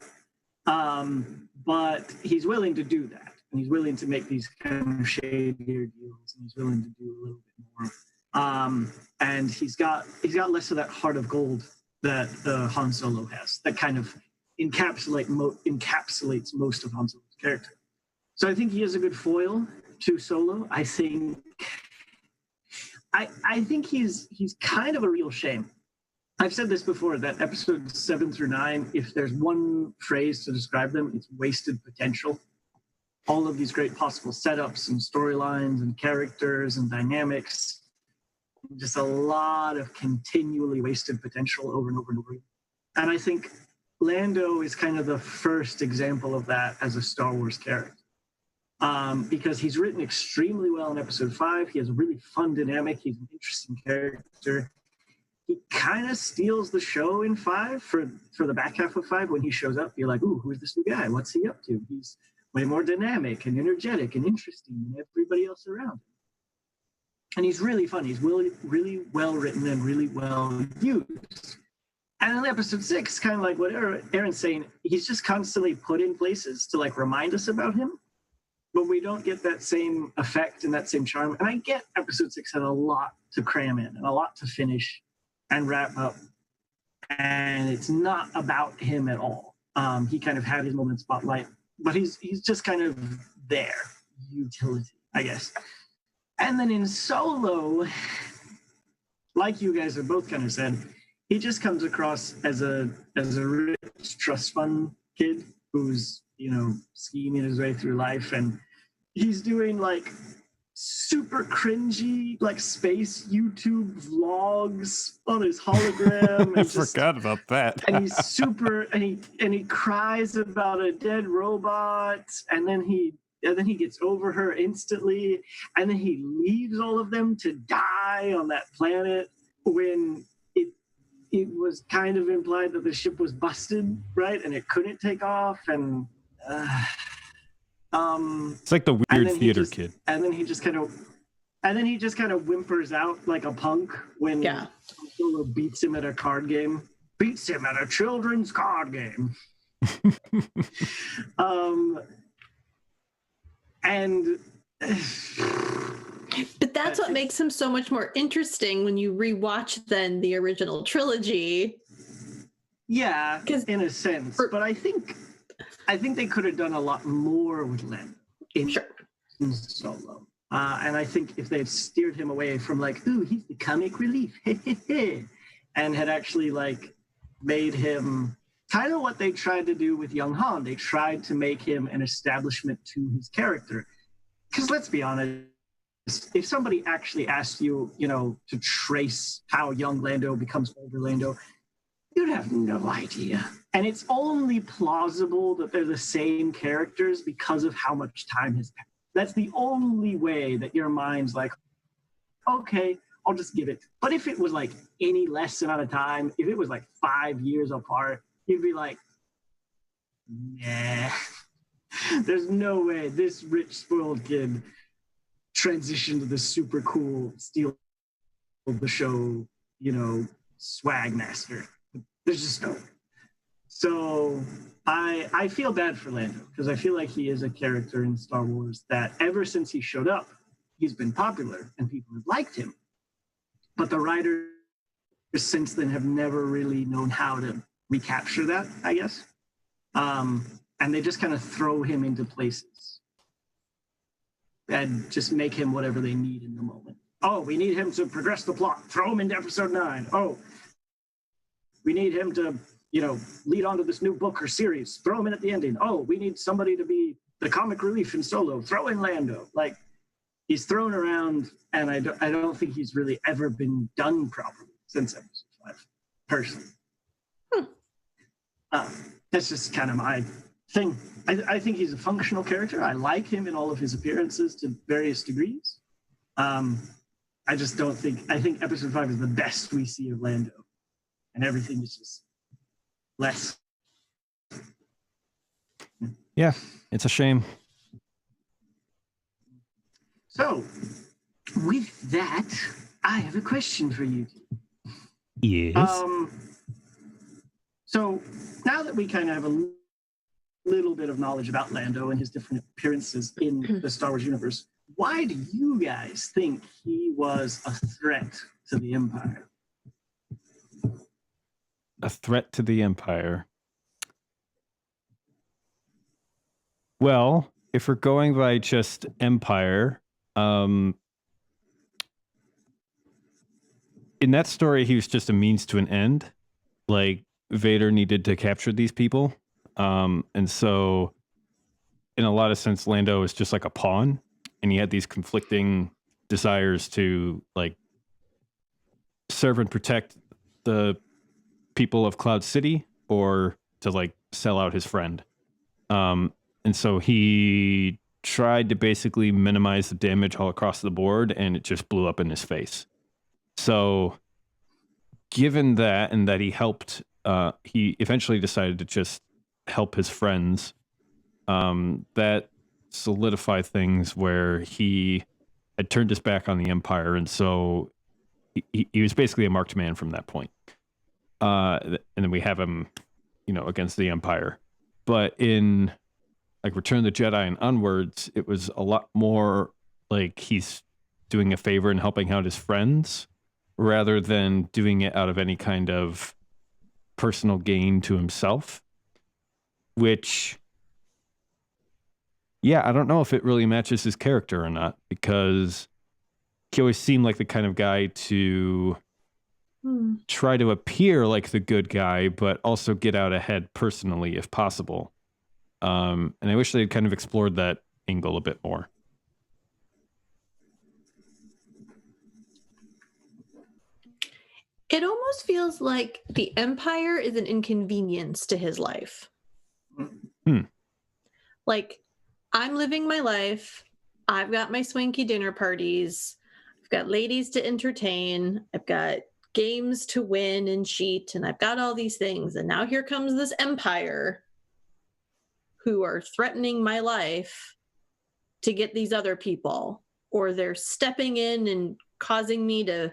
But he's willing to do that. And he's willing to make these kind of shadier deals. And he's willing to do a little bit more. And he's got less of that heart of gold that Han Solo has. That kind of encapsulates most of Han Solo's character. So I think he is a good foil to Solo. I think he's kind of a real shame. I've said this before, that episodes 7 through 9, if there's one phrase to describe them, it's wasted potential. All of these great possible setups and storylines and characters and dynamics, just a lot of continually wasted potential over and over and over. And I think Lando is kind of the first example of that as a Star Wars character. Because he's written extremely well in episode 5. He has a really fun dynamic. He's an interesting character. He kind of steals the show in 5 for the back half of 5. When he shows up, you're like, ooh, who's this new guy? What's he up to? He's way more dynamic and energetic and interesting than everybody else around him. And he's really fun. He's really, really well written and really well used. And in episode 6, kind of like what Aaron's saying, he's just constantly put in places to like remind us about him. But we don't get that same effect and that same charm. And I get episode 6 had a lot to cram in and a lot to finish and wrap up. And it's not about him at all. He kind of had his moment in spotlight, but he's just kind of there, utility, I guess. And then in Solo, like you guys have both kind of said, he just comes across as a rich trust fund kid who's, you know, scheming his way through life, and he's doing like super cringy like space YouTube vlogs on his hologram. I forgot about that. And he's super, and he cries about a dead robot, and then he gets over her instantly, and then he leaves all of them to die on that planet when it was kind of implied that the ship was busted, right, and it couldn't take off, and it's like the weird theater kid. And then he just kind of whimpers out like a punk when Solo beats him at a card game. Beats him at a children's card game. But that's what makes him so much more interesting when you rewatch then the original trilogy. Yeah, in a sense. But I think they could have done a lot more with Lando in Solo. And I think if they'd steered him away from like, ooh, he's the comic relief, and had actually like made him kind of what they tried to do with young Han. They tried to make him an establishment to his character. Because let's be honest, if somebody actually asked you, you know, to trace how young Lando becomes older Lando, you'd have no idea. And it's only plausible that they're the same characters because of how much time has passed. That's the only way that your mind's like, okay, I'll just give it. But if it was like any less amount of time, if it was like 5 years apart, you'd be like, nah, there's no way this rich, spoiled kid transitioned to the super cool, steal the show, you know, swag master. There's just no way. So I feel bad for Lando because I feel like he is a character in Star Wars that ever since he showed up, he's been popular and people have liked him. But the writers since then have never really known how to recapture that, I guess. And they just kind of throw him into places and just make him whatever they need in the moment. Oh, we need him to progress the plot. Throw him into episode 9. Oh, we need him to, you know, lead on to this new book or series. Throw him in at the ending. Oh, we need somebody to be the comic relief in Solo. Throw in Lando. Like, he's thrown around, and I don't think he's really ever been done properly since episode 5, personally. That's just kind of my thing. I think he's a functional character. I like him in all of his appearances to various degrees. I just don't think, I think episode 5 is the best we see of Lando. And everything is just less. Yeah, it's a shame. So, with that, I have a question for you. Yes. So, now that we kind of have a little bit of knowledge about Lando and his different appearances in the Star Wars universe, why do you guys think he was a threat to the Empire? A threat to the Empire. Well, if we're going by just Empire, in that story, he was just a means to an end. Like Vader needed to capture these people. And so in a lot of sense, Lando is just like a pawn, and he had these conflicting desires to like serve and protect the people of Cloud City or to like sell out his friend. And so he tried to basically minimize the damage all across the board, and it just blew up in his face. So given that, and that he helped, he eventually decided to just help his friends. That solidified things where he had turned his back on the Empire, and so he was basically a marked man from that point. And then we have him, against the Empire. But in like Return of the Jedi and onwards, it was a lot more like he's doing a favor and helping out his friends rather than doing it out of any kind of personal gain to himself, which, yeah, I don't know if it really matches his character or not, because he always seemed like the kind of guy to try to appear like the good guy, but also get out ahead personally if possible. And I wish they'd kind of explored that angle a bit more. It almost feels like the Empire is an inconvenience to his life. Like, I'm living my life. I've got my swanky dinner parties. I've got ladies to entertain. I've got games to win and cheat. And I've got all these things. And now here comes this Empire who are threatening my life to get these other people. Or they're stepping in and causing me to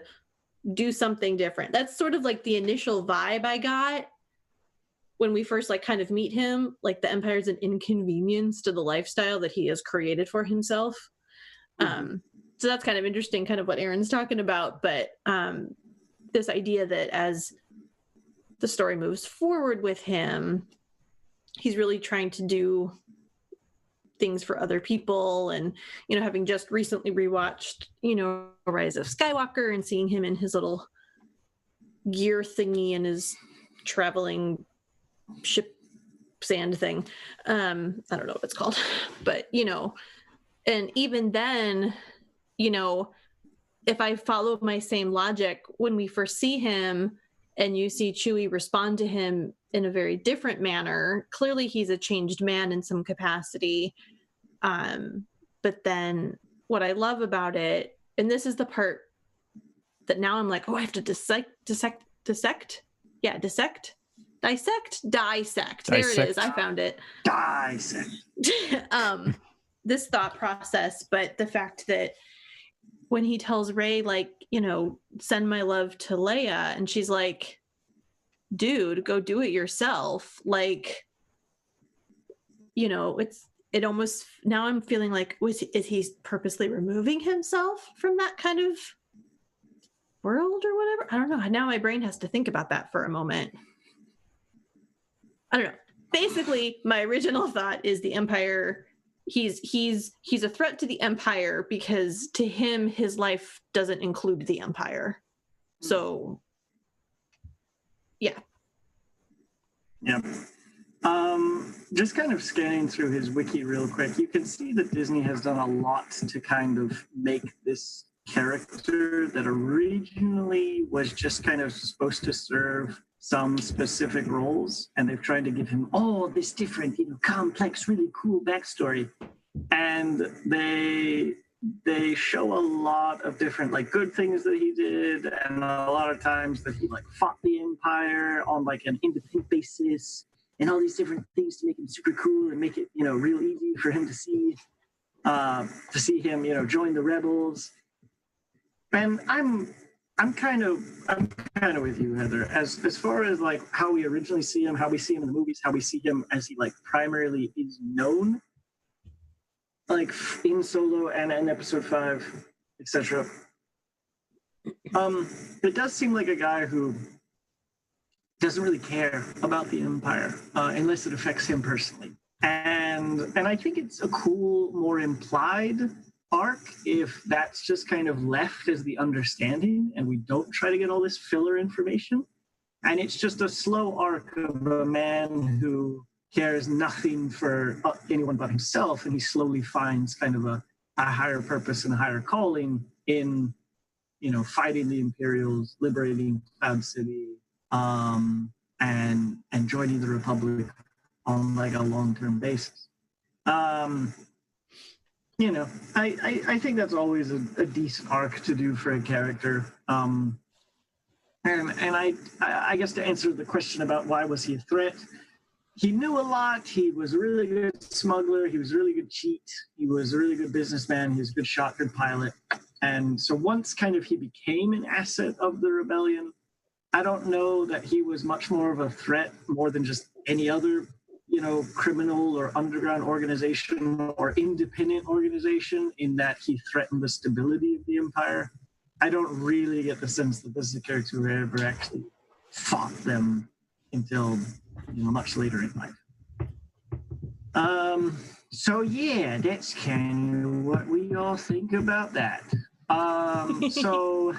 do something different. That's sort of like the initial vibe I got when we first like kind of meet him. Like the Empire's an inconvenience to the lifestyle that he has created for himself. So that's kind of interesting, kind of what Aaron's talking about. But this idea that as the story moves forward with him, he's really trying to do things for other people. And, having just recently rewatched, Rise of Skywalker and seeing him in his little gear thingy and his traveling ship sand thing. I don't know what it's called, but, and even then, if I follow my same logic, when we first see him and you see Chewie respond to him in a very different manner, clearly he's a changed man in some capacity. But then what I love about it, and this is the part that now I'm like, oh, I have to dissect. There it is. I found it. Dissect. This thought process, but the fact that when he tells Rey, like, send my love to Leia, and she's like, dude, go do it yourself. Like, it almost, now I'm feeling like, is he purposely removing himself from that kind of world or whatever? I don't know. Now my brain has to think about that for a moment. I don't know. Basically, my original thought is the Empire, he's a threat to the Empire because to him, his life doesn't include the Empire. So, yeah. Yeah. Just kind of scanning through his wiki real quick, you can see that Disney has done a lot to kind of make this character that originally was just kind of supposed to serve some specific roles, and they've tried to give him all this different, complex, really cool backstory. And they show a lot of different like good things that he did, and a lot of times that he like fought the Empire on like an independent basis, and all these different things to make him super cool and make it, real easy for him to see him, join the rebels. And I'm kind of with you, Heather, as far as like how we originally see him, how we see him in the movies, how we see him as he like primarily is known, like in Solo and in Episode 5, etc. It does seem like a guy who doesn't really care about the Empire unless it affects him personally. And I think it's a cool, more implied arc if that's just kind of left as the understanding and we don't try to get all this filler information. And it's just a slow arc of a man who cares nothing for anyone but himself, and he slowly finds kind of a higher purpose and a higher calling in, fighting the Imperials, liberating Cloud City, and joining the Republic on like a long-term basis. I think that's always a decent arc to do for a character. And I guess to answer the question about why was he a threat, he knew a lot. He was a really good smuggler. He was a really good cheat. He was a really good businessman. He was a good shot, good pilot. And so once kind of he became an asset of the rebellion, I don't know that he was much more of a threat more than just any other, criminal or underground organization or independent organization, in that he threatened the stability of the Empire. I don't really get the sense that this is a character who ever actually fought them until much later in life. So yeah, that's kind of what we all think about that. So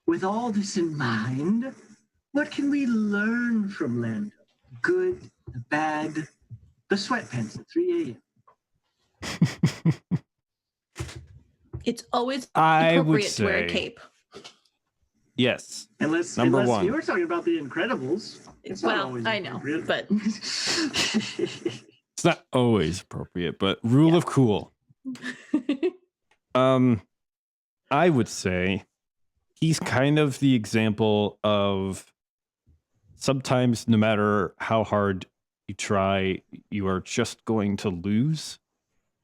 with all this in mind, what can we learn from Lando? The good, the bad, the sweatpants at 3 a.m. It's always I would appropriate to wear a say- cape. Yes. Unless one. you were talking about the Incredibles. It's not Well, always I know, appropriate. but It's not always appropriate, but rule of cool. I would say he's kind of the example of sometimes no matter how hard you try, you are just going to lose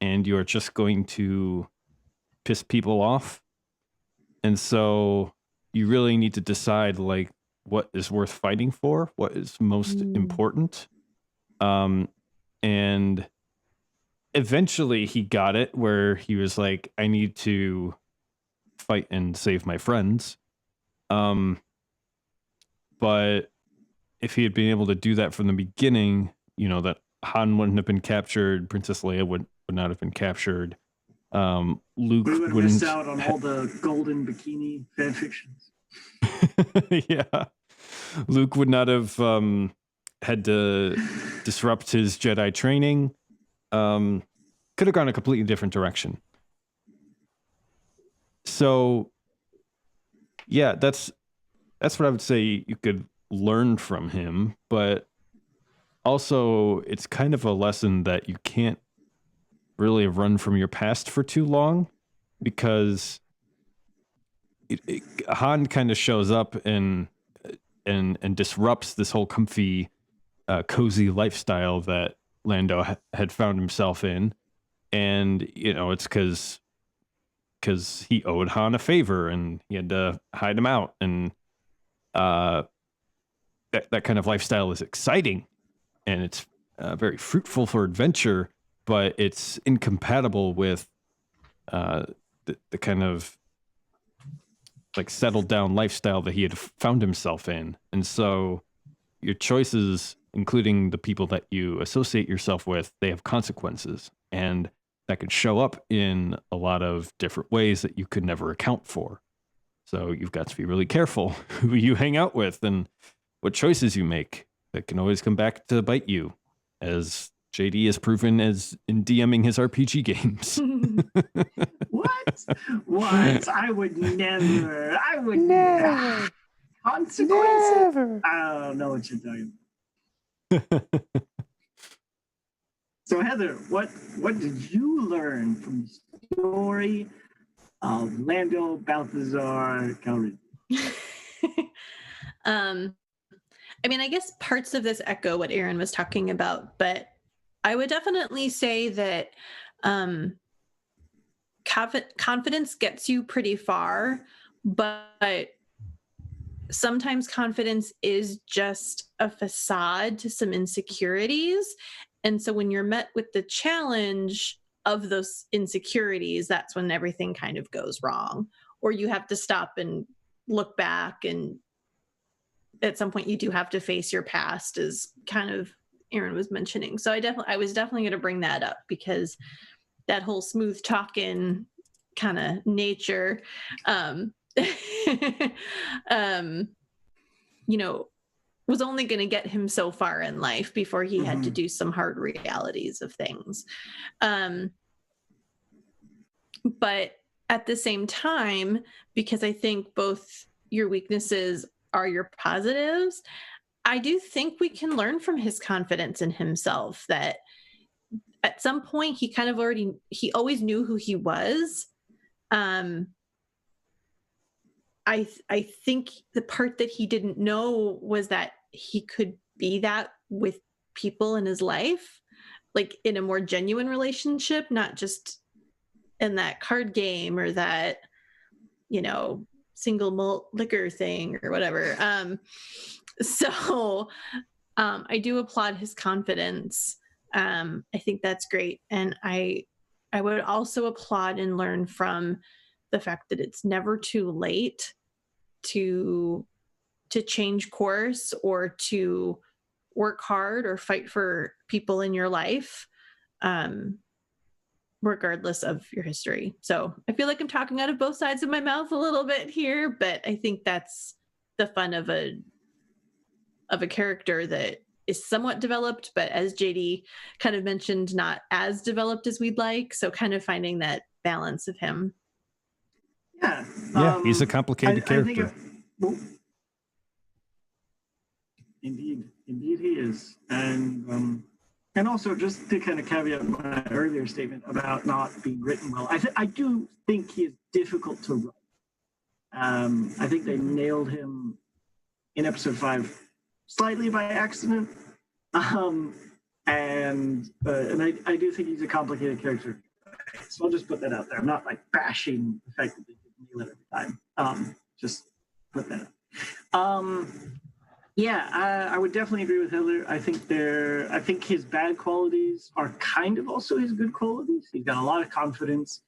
and you are just going to piss people off. And so you really need to decide like what is worth fighting for, what is most important. And eventually he got it where he was like, I need to fight and save my friends. But if he had been able to do that from the beginning, that Han wouldn't have been captured, Princess Leia would not have been captured. Luke We would have wouldn't missed out on all the golden bikini fan fictions. yeah. Luke would not have had to disrupt his Jedi training. Could have gone a completely different direction. So yeah, that's what I would say you could learn from him, but also it's kind of a lesson that you can't really run from your past for too long, because Han kind of shows up and disrupts this whole comfy, cozy lifestyle that Lando had found himself in, and it's because he owed Han a favor and he had to hide him out, and that kind of lifestyle is exciting and it's very fruitful for adventure, but it's incompatible with the kind of like settled down lifestyle that he had found himself in. And so your choices, including the people that you associate yourself with, they have consequences, and that can show up in a lot of different ways that you could never account for. So you've got to be really careful who you hang out with and what choices you make. That can always come back to bite you, as JD has proven as in DMing his RPG games. What? I would never. Never. Consequences? Never. I don't know what you're talking about. So Heather, what did you learn from the story of Lando, Balthazar, Calrissian? I mean, I guess parts of this echo what Aaron was talking about, but I would definitely say that confidence gets you pretty far, but sometimes confidence is just a facade to some insecurities. And so when you're met with the challenge of those insecurities, that's when everything kind of goes wrong, or you have to stop and look back, and at some point you do have to face your past, as kind of Aaron was mentioning. So I was definitely going to bring that up, because that whole smooth talking kind of nature, you know, was only going to get him so far in life before he had to do some hard realities of things. But at the same time, because I think both your weaknesses are your positives, I do think we can learn from his confidence in himself that at some point he kind of he always knew who he was. I think the part that he didn't know was that he could be that with people in his life, like in a more genuine relationship, not just in that card game or that, single malt liquor thing or whatever. So I do applaud his confidence. I think that's great. And I would also applaud and learn from the fact that it's never too late to change course or to work hard or fight for people in your life, regardless of your history. So I feel like I'm talking out of both sides of my mouth a little bit here, but I think that's the fun of a character that is somewhat developed, but as JD kind of mentioned, not as developed as we'd like. So kind of finding that balance of him. Yeah. He's a complicated character. Indeed he is. And also just to kind of caveat my earlier statement about not being written well, I do think he is difficult to write. I think they nailed him in episode 5 slightly by accident. And I do think he's a complicated character. So I'll just put that out there. I'm not like bashing the fact that they didn't nail it every time. Just put that up. I would definitely agree with Hitler. I think his bad qualities are kind of also his good qualities. He's got a lot of confidence.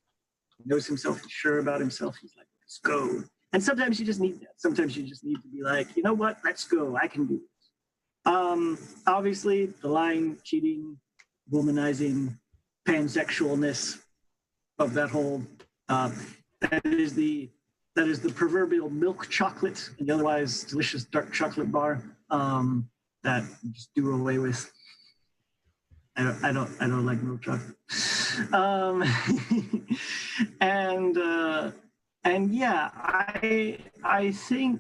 He knows himself. He's sure about himself. He's like, let's go. And sometimes you just need that. Sometimes you just need to be like, you know what? Let's go. I can do this. Obviously, the lying, cheating, womanizing, pansexualness of that whole that is the proverbial milk chocolate and the otherwise delicious dark chocolate bar that you just do away with. I don't like milk chocolate. And yeah, I think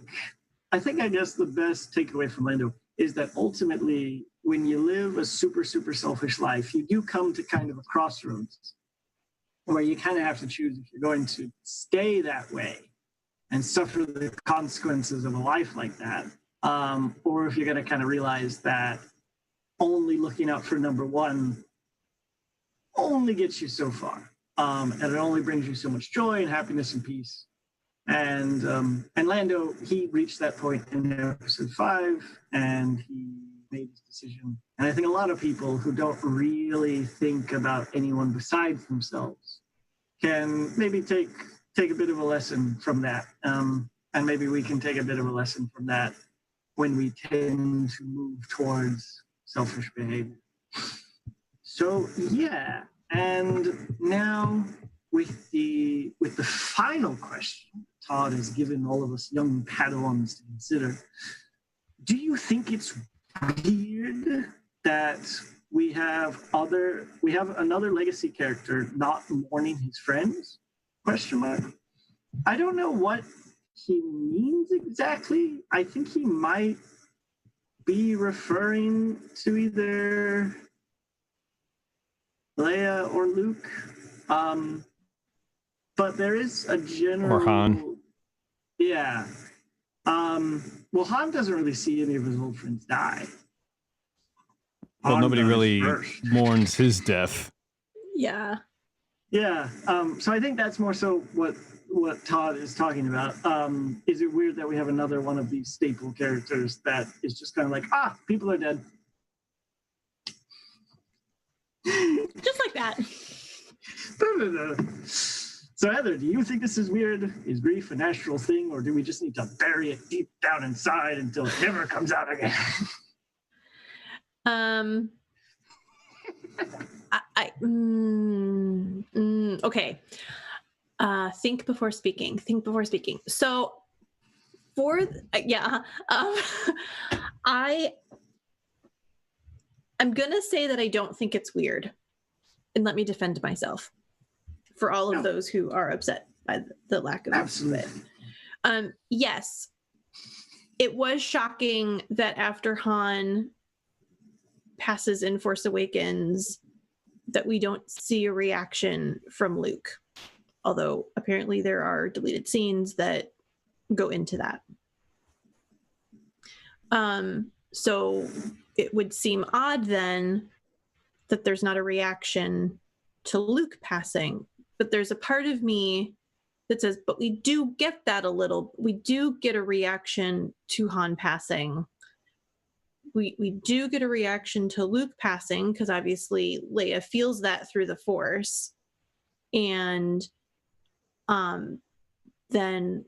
I guess the best takeaway from Lando is that ultimately when you live a super, super selfish life, you do come to kind of a crossroads where you kind of have to choose if you're going to stay that way and suffer the consequences of a life like that, or if you're going to kind of realize that only looking out for number one only gets you so far, and it only brings you so much joy and happiness and peace. And Lando, he reached that point in episode 5, and he made his decision. And I think a lot of people who don't really think about anyone besides themselves can maybe take a bit of a lesson from that. And maybe we can take a bit of a lesson from that when we tend to move towards selfish behavior. So yeah, and now with the final question Todd has given all of us young Padawans to consider, do you think it's weird that we have another legacy character not mourning his friends? ? I don't know what he means exactly. I think he might be referring to either Leia or Luke. But there is a general... Or Han. Yeah. Well, Han doesn't really see any of his old friends die. Well, Han nobody dies really first. mourns his death. Yeah. Yeah. So I think that's more so what Todd is talking about. Is it weird that we have another one of these staple characters that is just kind of like, people are dead. Just like that. So Heather, do you think this is weird? Is grief a natural thing, or do we just need to bury it deep down inside until it never comes out again? Okay. Think before speaking. Think before speaking. So for I'm gonna say that I don't think it's weird, and let me defend myself for all of those who are upset by the lack of Absolutely. it. Yes, it was shocking that after Han passes in Force Awakens, that we don't see a reaction from Luke. Although apparently there are deleted scenes that go into that. So it would seem odd then that there's not a reaction to Luke passing. But there's a part of me that says, but we do get that a little. We do get a reaction to Han passing. We do get a reaction to Luke passing because obviously Leia feels that through the Force. And then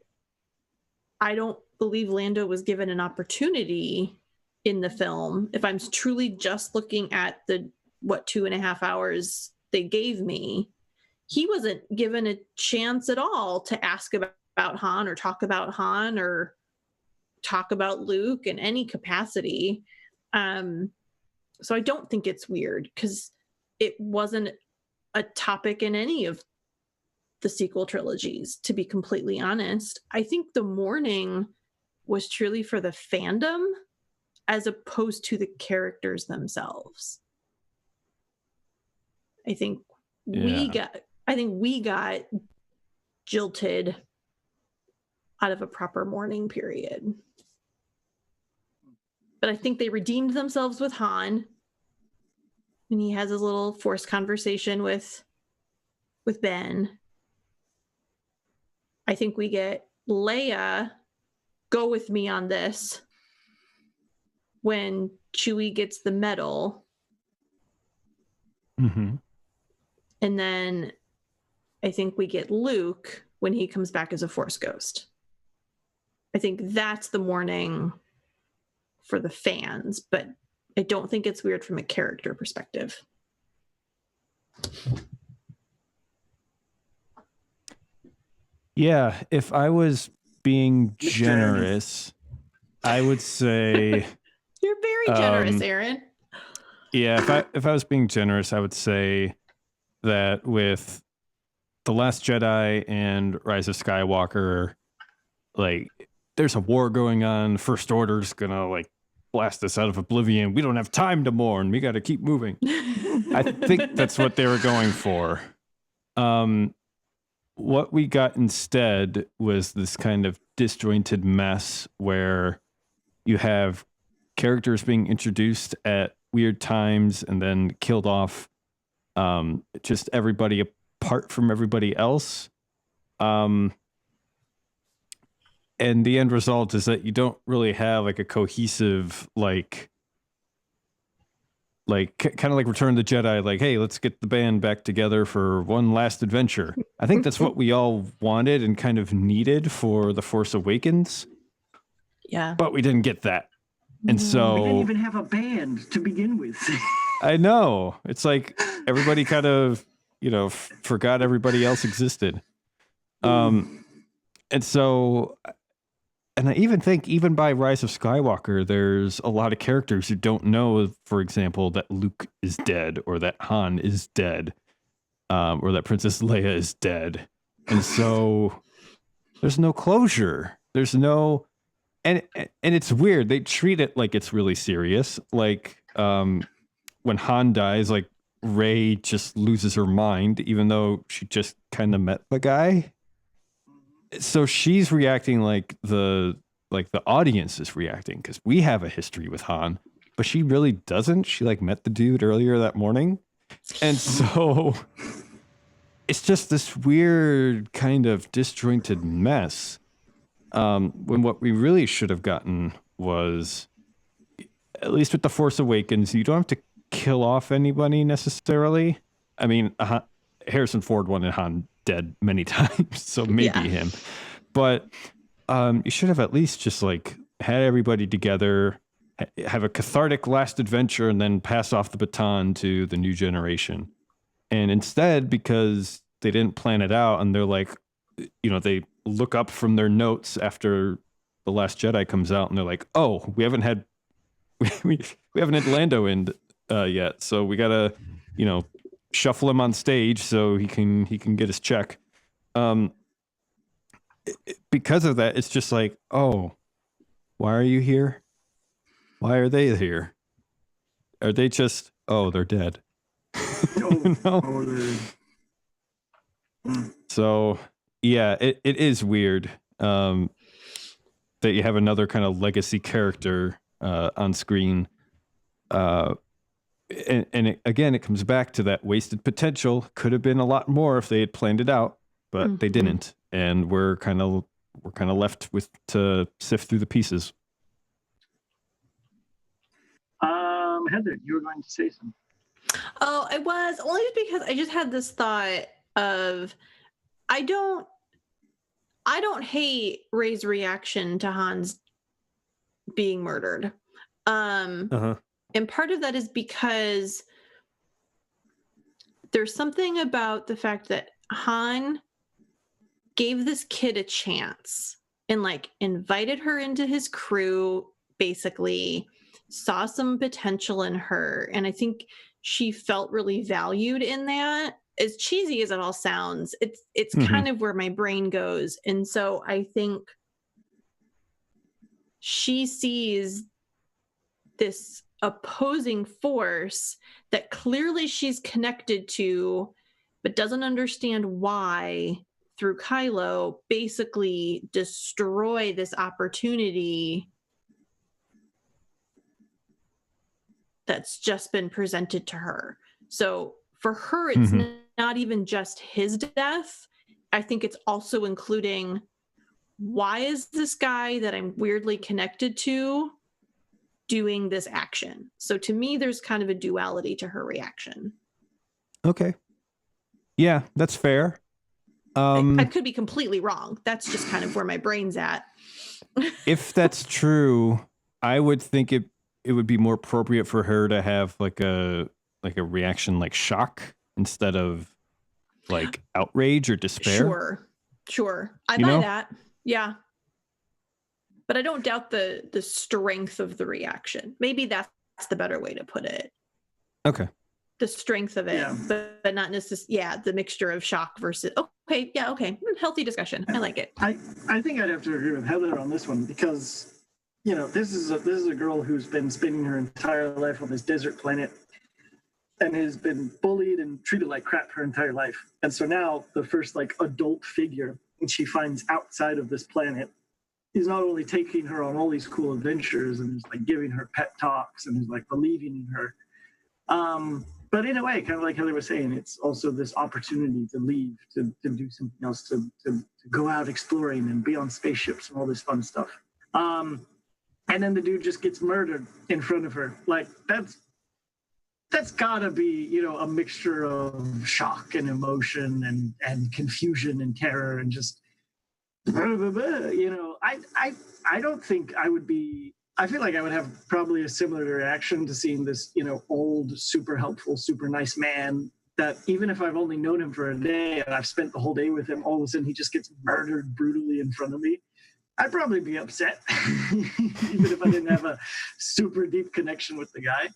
I don't believe Lando was given an opportunity in the film. If I'm truly just looking at the 2.5 hours they gave me, he wasn't given a chance at all to ask about Han or talk about Han or talk about Luke in any capacity. So I don't think it's weird because it wasn't a topic in any of the sequel trilogies, to be completely honest. I think the mourning was truly for the fandom as opposed to the characters themselves. I think we got jilted out of a proper mourning period. But I think they redeemed themselves with Han. And he has his little Force conversation with Ben. I think we get Leia, go with me on this, when Chewie gets the medal. Mm-hmm. And then I think we get Luke when he comes back as a Force ghost. I think that's the mourning for the fans, but I don't think it's weird from a character perspective. Yeah, if I was being generous, I would say You're very generous, Aaron. yeah, if I was being generous, I would say that with The Last Jedi and Rise of Skywalker, like there's a war going on, First Order's gonna like blast us out of oblivion. We don't have time to mourn. We got to keep moving. I think that's what they were going for. What we got instead was this kind of disjointed mess where you have characters being introduced at weird times and then killed off, just everybody apart from everybody else. And the end result is that you don't really have like a cohesive, like kind of like Return of the Jedi, like, hey, let's get the band back together for one last adventure. I think that's what we all wanted and kind of needed for The Force Awakens. Yeah. But we didn't get that. And so we didn't even have a band to begin with. I know. It's like everybody kind of, forgot everybody else existed. And so, and I even think even by Rise of Skywalker, there's a lot of characters who don't know, for example, that Luke is dead or that Han is dead, or that Princess Leia is dead. And so there's no closure. There's no, and it's weird. They treat it like it's really serious. Like when Han dies, like Rey just loses her mind, even though she just kind of met the guy. So she's reacting like the audience is reacting because we have a history with Han, but she really doesn't. She like met the dude earlier that morning. And so it's just this weird kind of disjointed mess. When what we really should have gotten was, at least with The Force Awakens, you don't have to kill off anybody necessarily. I mean, Harrison Ford wanted Han dead many times, so maybe him. But you should have at least just like had everybody together, have a cathartic last adventure, and then pass off the baton to the new generation. And instead, because they didn't plan it out, and they're like, they look up from their notes after The Last Jedi comes out, and they're like, oh, we haven't had Lando in yet, so we gotta shuffle him on stage so he can get his check. Because of that, it's just like, oh, why are you here? Why are they here? Are they just, oh, they're dead? So yeah, it is weird that you have another kind of legacy character on screen. And it comes back to that wasted potential. Could have been a lot more if they had planned it out, but they didn't. And we're kind of left with to sift through the pieces. Heather, you were going to say something. Oh, I was only because I just had this thought of I don't hate Rey's reaction to Han's being murdered. And part of that is because there's something about the fact that Han gave this kid a chance and like invited her into his crew, basically saw some potential in her. And I think she felt really valued in that. As cheesy as it all sounds, it's kind of where my brain goes. And so I think she sees this opposing force that clearly she's connected to, but doesn't understand why, through Kylo, basically destroy this opportunity that's just been presented to her. So for her, it's not even just his death. I think it's also including, why is this guy that I'm weirdly connected to doing this action? So to me, there's kind of a duality to her reaction. Okay. Yeah, that's fair. I could be completely wrong. That's just kind of where my brain's at. If that's true, I would think it would be more appropriate for her to have like a reaction like shock instead of like outrage or despair. Sure. I buy that. Yeah. But I don't doubt the strength of the reaction. Maybe that's the better way to put it. Okay. The strength of it, but not necessarily, the mixture of shock versus, okay. Healthy discussion. I like it. I think I'd have to agree with Heather on this one because, this is a girl who's been spending her entire life on this desert planet and has been bullied and treated like crap her entire life. And so now the first like adult figure she finds outside of this planet is not only taking her on all these cool adventures and is like giving her pep talks and is like believing in her. But in a way, kind of like Heather was saying, it's also this opportunity to leave, to do something else, to go out exploring and be on spaceships and all this fun stuff. And then the dude just gets murdered in front of her. Like that's gotta be, a mixture of shock and emotion and confusion and terror and just, I don't think I would be. I feel like I would have probably a similar reaction to seeing this, old, super helpful, super nice man that even if I've only known him for a day and I've spent the whole day with him, all of a sudden he just gets murdered brutally in front of me. I'd probably be upset, even if I didn't have a super deep connection with the guy.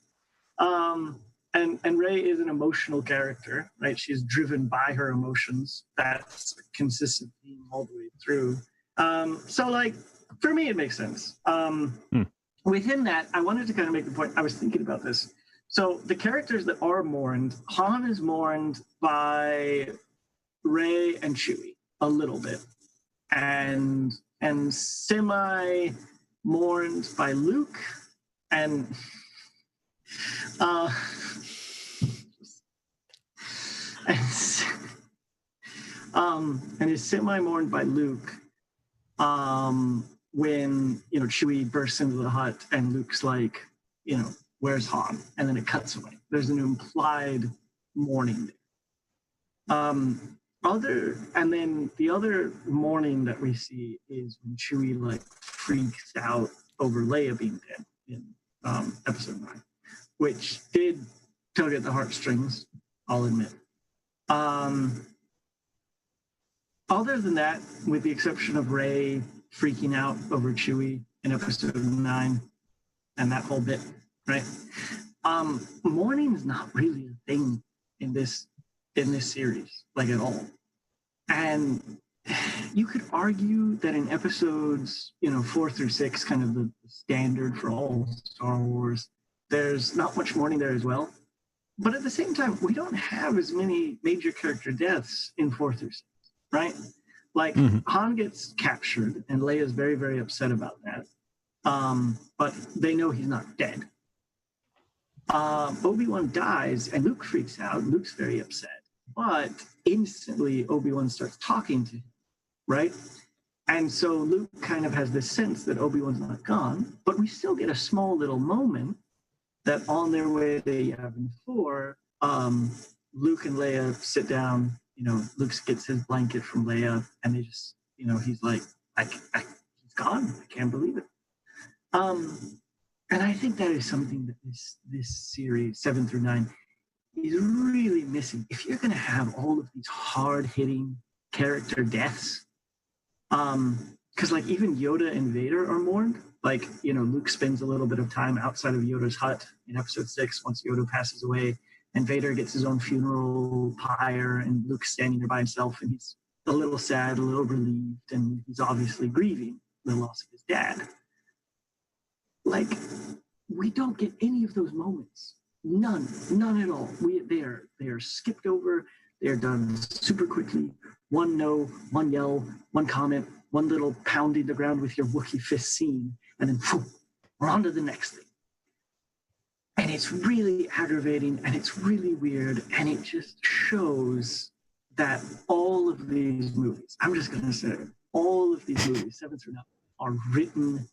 And Rey is an emotional character, right? She's driven by her emotions. That's a consistent theme all the way through. So, like, for me, it makes sense. Within that, I wanted to kind of make the point. I was thinking about this. So the characters that are mourned, Han is mourned by Rey and Chewie a little bit, and semi mourned by Luke, and is semi mourned by Luke. When Chewie bursts into the hut and Luke's like, where's Han? And then it cuts away. There's an implied mourning there. And then the other mourning that we see is when Chewie like freaks out over Leia being dead in episode 9, which did tug at the heartstrings, I'll admit. other than that, with the exception of Rey freaking out over Chewie in episode 9 and that whole bit, right? Mourning is not really a thing in this series, like at all. And you could argue that in episodes, 4 through 6, kind of the standard for all Star Wars, there's not much mourning there as well. But at the same time, we don't have as many major character deaths in 4 through 6, right? Like Han gets captured, and Leia's very, very upset about that. But they know he's not dead. Obi-Wan dies, and Luke freaks out. Luke's very upset. But instantly, Obi-Wan starts talking to him, right? And so Luke kind of has this sense that Obi-Wan's not gone, but we still get a small little moment that on their way to Yavin 4, Luke and Leia sit down. Luke gets his blanket from Leia, and they just, he's like, he's gone. I can't believe it. And I think that is something that this series, 7 through 9, is really missing. If you're going to have all of these hard-hitting character deaths, because like even Yoda and Vader are mourned. Like, Luke spends a little bit of time outside of Yoda's hut in episode 6 once Yoda passes away, and Vader gets his own funeral pyre, and Luke's standing there by himself, and he's a little sad, a little relieved, and he's obviously grieving the loss of his dad. Like, we don't get any of those moments. None at all. They are skipped over. They are done super quickly. One no, one yell, one comment, one little pounding the ground with your Wookiee fist scene, and then phew, we're on to the next thing. And it's really aggravating, and it's really weird, and it just shows that all of these movies, I'm just going to say, all of these movies, 7 through 9, are written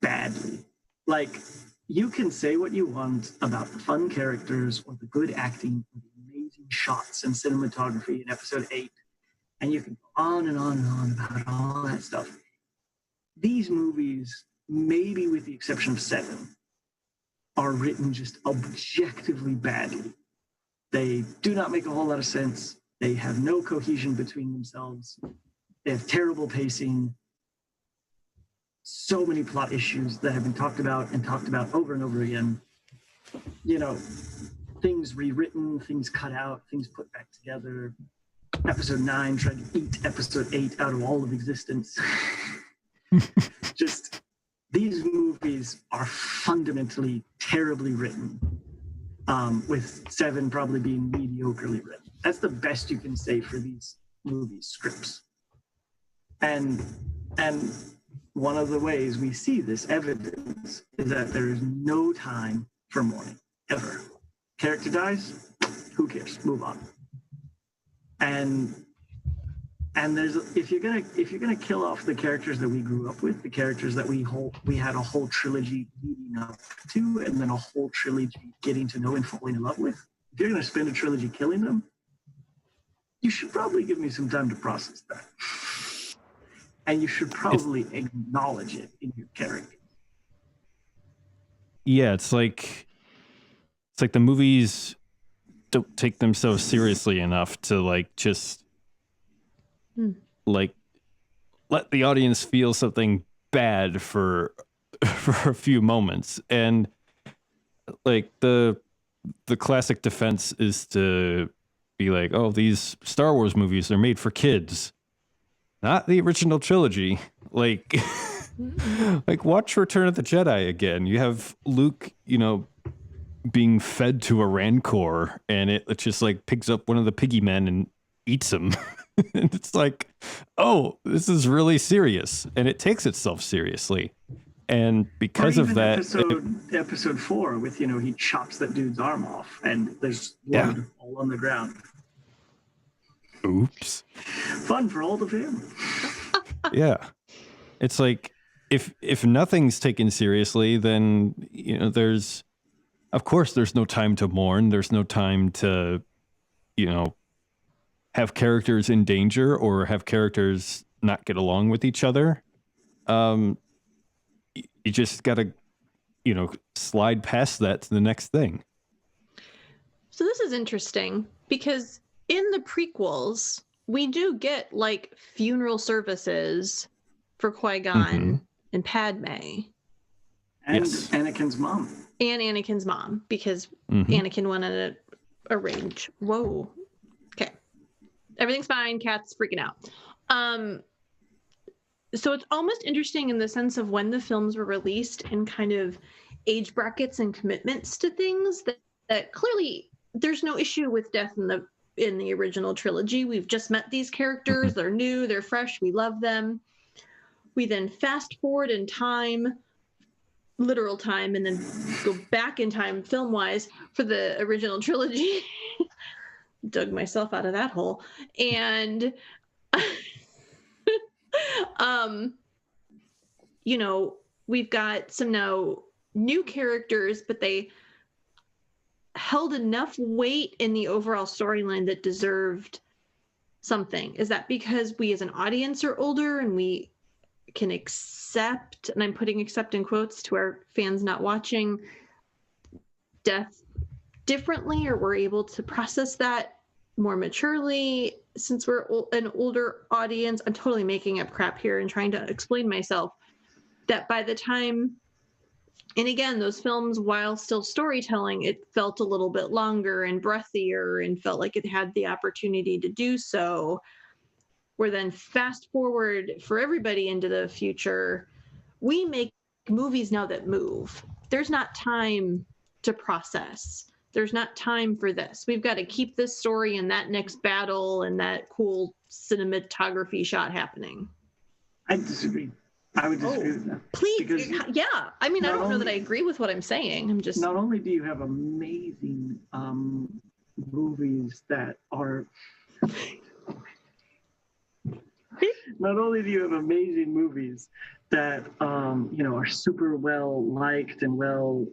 badly. Like, you can say what you want about the fun characters or the good acting or the amazing shots and cinematography in episode 8, and you can go on and on and on about all that stuff. These movies, maybe with the exception of 7, are written just objectively badly. They do not make a whole lot of sense. They have no cohesion between themselves. They have terrible pacing. So many plot issues that have been talked about over and over again. Things rewritten, things cut out, things put back together. Episode 9 tried to eat episode 8 out of all of existence. Just, these movies are fundamentally terribly written, with 7 probably being mediocrely written. That's the best you can say for these movies' scripts. And one of the ways we see this evidence is that there is no time for mourning, ever. Character dies, who cares? Move on. And there's, if you're gonna kill off the characters that we grew up with, the characters that we had a whole trilogy leading up to, and then a whole trilogy getting to know and falling in love with, if you're gonna spend a trilogy killing them, you should probably give me some time to process that. And you should probably acknowledge it in your character. Yeah, it's like the movies don't take themselves seriously enough to like just like let the audience feel something bad for a few moments. And like the classic defense is to be like, oh, these Star Wars movies are made for kids. Not the original trilogy. Like, like watch Return of the Jedi again. You have Luke, being fed to a Rancor, and it just like picks up one of the piggy men and eats him. And it's like, oh, this is really serious, and it takes itself seriously. And because of that, episode 4 with he chops that dude's arm off, and there's blood all on the ground. Oops. Fun for all the family. Yeah. It's like if nothing's taken seriously, then there's no time to mourn. There's no time to have characters in danger or have characters not get along with each other. You just gotta slide past that to the next thing. So this is interesting because in the prequels, we do get like funeral services for Qui-Gon and Padme. And Yes. Anakin's mom. And Anakin's mom, because Mhm. Anakin wanted to arrange. Whoa. Okay. Everything's fine. Cat's freaking out. So it's almost interesting in the sense of when the films were released and kind of age brackets and commitments to things that clearly there's no issue with death in the original trilogy. We've just met these characters. They're new, they're fresh, we love them. We then fast forward in time, literal time, and then go back in time film wise for the original trilogy. Dug myself out of that hole. And you know, we've got some now new characters, but they held enough weight in the overall storyline that deserved something. Is that because we as an audience are older and we can accept, and I'm putting accept in quotes to our fans not watching, death differently, or we're able to process that more maturely since we're an older audience? I'm totally making up crap here and trying to explain myself. That by the time, and again, those films, while still storytelling, it felt a little bit longer and breathier and felt like it had the opportunity to do so. Where then fast forward for everybody into the future, we make movies now that move. There's not time to process. There's not time for this. We've got to keep this story and that next battle and that cool cinematography shot happening. I disagree. I would disagree with that. Please, Because yeah. I mean, I don't know that I only- agree with what I'm saying. I'm just not only do you have amazing movies that are are super well liked and well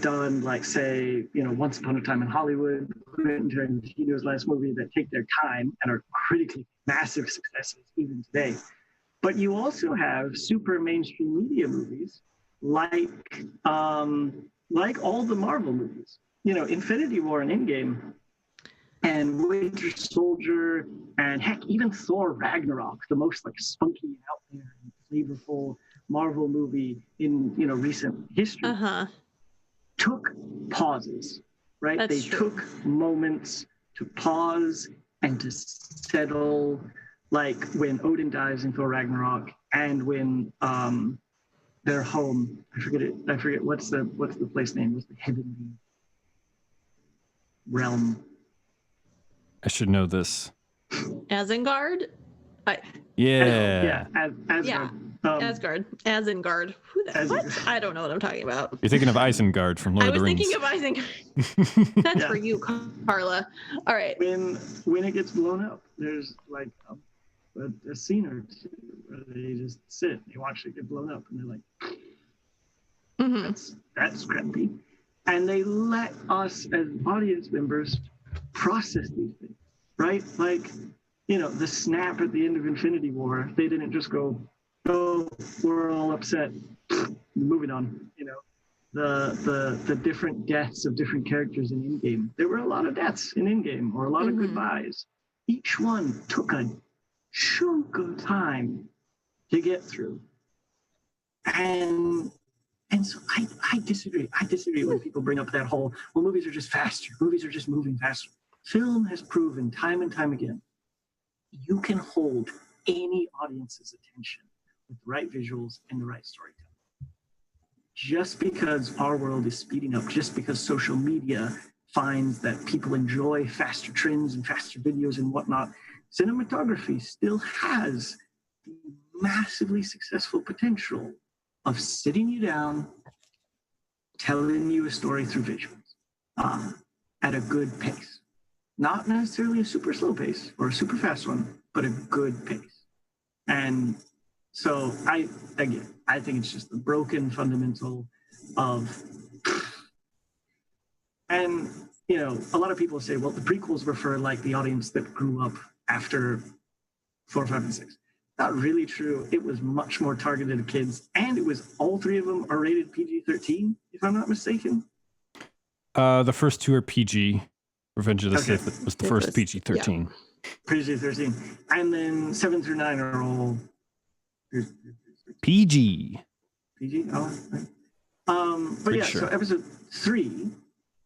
done, like say, Once Upon a Time in Hollywood, Quentin Tarantino's last movie, that take their time and are critically massive successes even today. But you also have super mainstream media movies like all the Marvel movies, Infinity War and Endgame and Winter Soldier, and heck, even Thor Ragnarok, the most like spunky and out there and flavorful Marvel movie in recent history, took pauses, right? That's they true. took moments to pause and to settle, like when Odin dies in Thor Ragnarok, and when they're home. I forget what's the place name? What's the heavenly realm? I should know this. Isengard? Yeah. Asgard. Yeah. Asgard. Isengard. Who the Isengard. what? I don't know what I'm talking about. You're thinking of Isengard from Lord I of the was Rings. thinking of Isengard. That's Yeah. for you, Carla. All right. When it gets blown up, there's like a scene or two where they just sit, they watch it get blown up, and they're like, Mhm. that's crappy. And they let us as audience members process these things, right? Like, the snap at the end of Infinity War, they didn't just go, oh, we're all upset, moving on. The different deaths of different characters in Endgame. There were a lot of deaths in Endgame, or a lot of goodbyes. Each one took a chunk of time to get through. And so I disagree. I disagree when people bring up that whole, well, movies are just faster. Movies are just moving faster. Film has proven time and time again, you can hold any audience's attention with the right visuals and the right storytelling. Just because our world is speeding up, just because social media finds that people enjoy faster trends and faster videos and whatnot, cinematography still has the massively successful potential of sitting you down, telling you a story through visuals at a good pace. Not necessarily a super slow pace or a super fast one, but a good pace. And so I think it's just the broken fundamental of, and a lot of people say, well, the prequels were for like the audience that grew up after 4, 5, and 6. Not really true. It was much more targeted at kids, and it was all 3 of them are rated PG-13, if I'm not mistaken. The first 2 are PG. Revenge of the Okay. Sith was the first PG-13. PG-13, and then 7 through 9 are all PG. PG. Oh, right. But Pretty yeah, sure. so episode 3,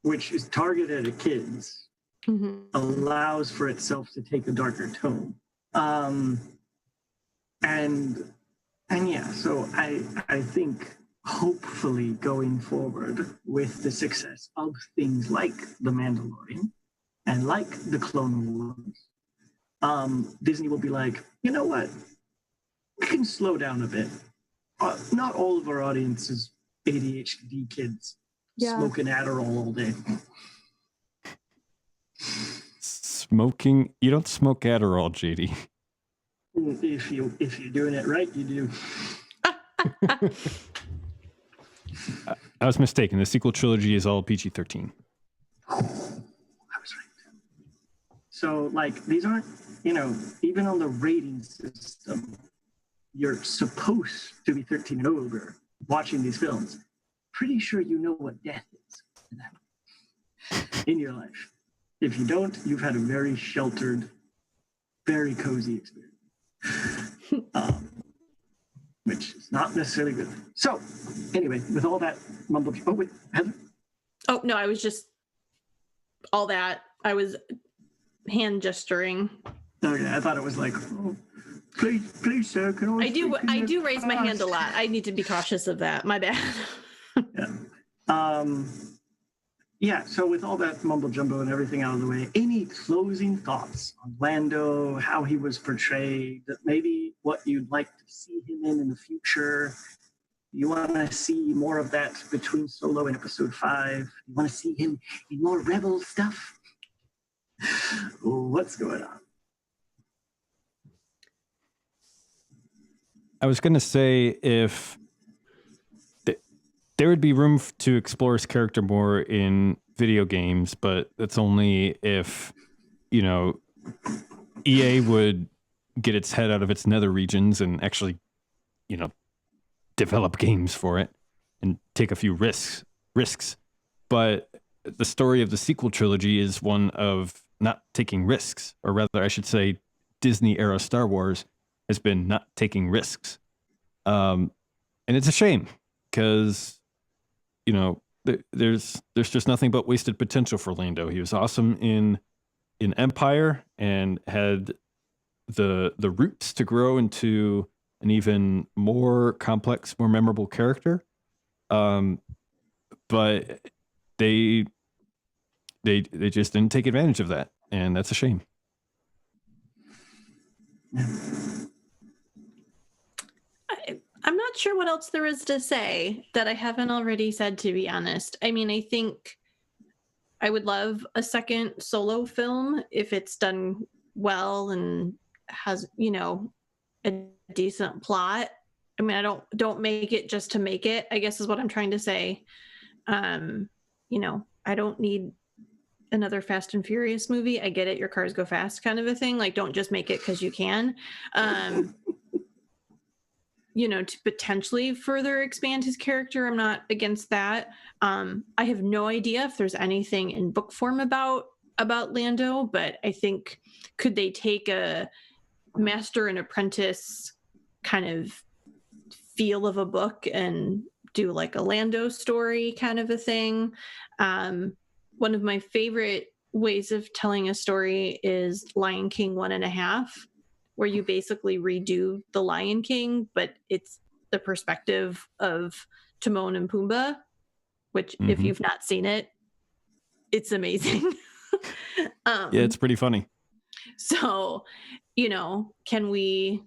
which is targeted at kids, allows for itself to take a darker tone. And yeah, so I think hopefully going forward with the success of things like The Mandalorian and like the Clone Wars, Disney will be like, you know what? We can slow down a bit. Not all of our audience is ADHD kids smoking Adderall all day. Smoking? You don't smoke Adderall, JD. If you're doing it right, you do. I was mistaken. The sequel trilogy is all PG-13. I was right. So, like, these aren't, even on the rating system, you're supposed to be 13 and over watching these films. Pretty sure you know what death is in your life. If you don't, you've had a very sheltered, very cozy experience. Which is not necessarily good. So, anyway, with all that mumble. Oh, wait, Heather? Oh, no, I was just all that. I was hand gesturing. Okay, I thought it was like, oh, please, sir, can I do raise my hand a lot. I need to be cautious of that. My bad. Yeah, so with all that mumble jumbo and everything out of the way, any closing thoughts on Lando, how he was portrayed, maybe what you'd like to see him in the future? You want to see more of that between Solo and Episode 5? You want to see him in more Rebel stuff? What's going on? I was going to say if there would be room to explore his character more in video games, but that's only if, EA would get its head out of its nether regions and actually, develop games for it and take a few risks. But the story of the sequel trilogy is one of not taking risks, or rather, I should say, Disney era Star Wars has been not taking risks. And it's a shame because, there's just nothing but wasted potential for Lando. He was awesome in Empire and had the roots to grow into an even more complex, more memorable character. But they just didn't take advantage of that, and that's a shame. I'm not sure what else there is to say that I haven't already said, to be honest. I mean, I think I would love a second Solo film if it's done well and has, a decent plot. I mean, I don't make it just to make it, I guess is what I'm trying to say. I don't need another Fast and Furious movie. I get it, your cars go fast kind of a thing. Like, don't just make it because you can. To potentially further expand his character, I'm not against that. I have no idea if there's anything in book form about Lando, but I think could they take a master and apprentice kind of feel of a book and do like a Lando story kind of a thing? One of my favorite ways of telling a story is Lion King 1.5, where you basically redo the Lion King, but it's the perspective of Timon and Pumbaa, which if you've not seen it, it's amazing. Yeah, it's pretty funny. So, can we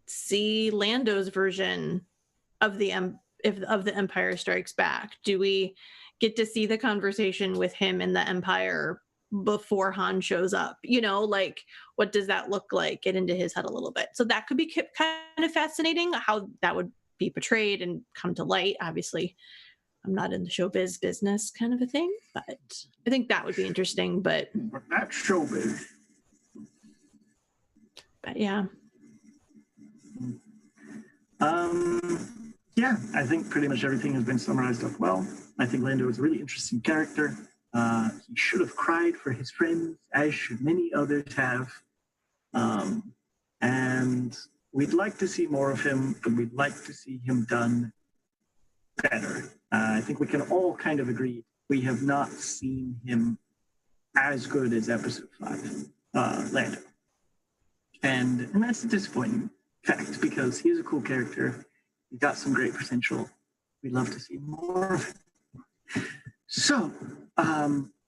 see Lando's version of the Empire Strikes Back? Do we get to see the conversation with him in the Empire before Han shows up? What does that look like? Get into his head a little bit. So that could be kind of fascinating how that would be portrayed and come to light. Obviously, I'm not in the showbiz business kind of a thing, but I think that would be interesting. But That's showbiz. Yeah. Yeah, I think pretty much everything has been summarized up well. I think Lando is a really interesting character. He should have cried for his friends, as should many others have. And we'd like to see more of him, but we'd like to see him done better. I think we can all kind of agree we have not seen him as good as episode 5, Lando. And that's a disappointing fact because he's a cool character. He's got some great potential. We'd love to see more of him. So,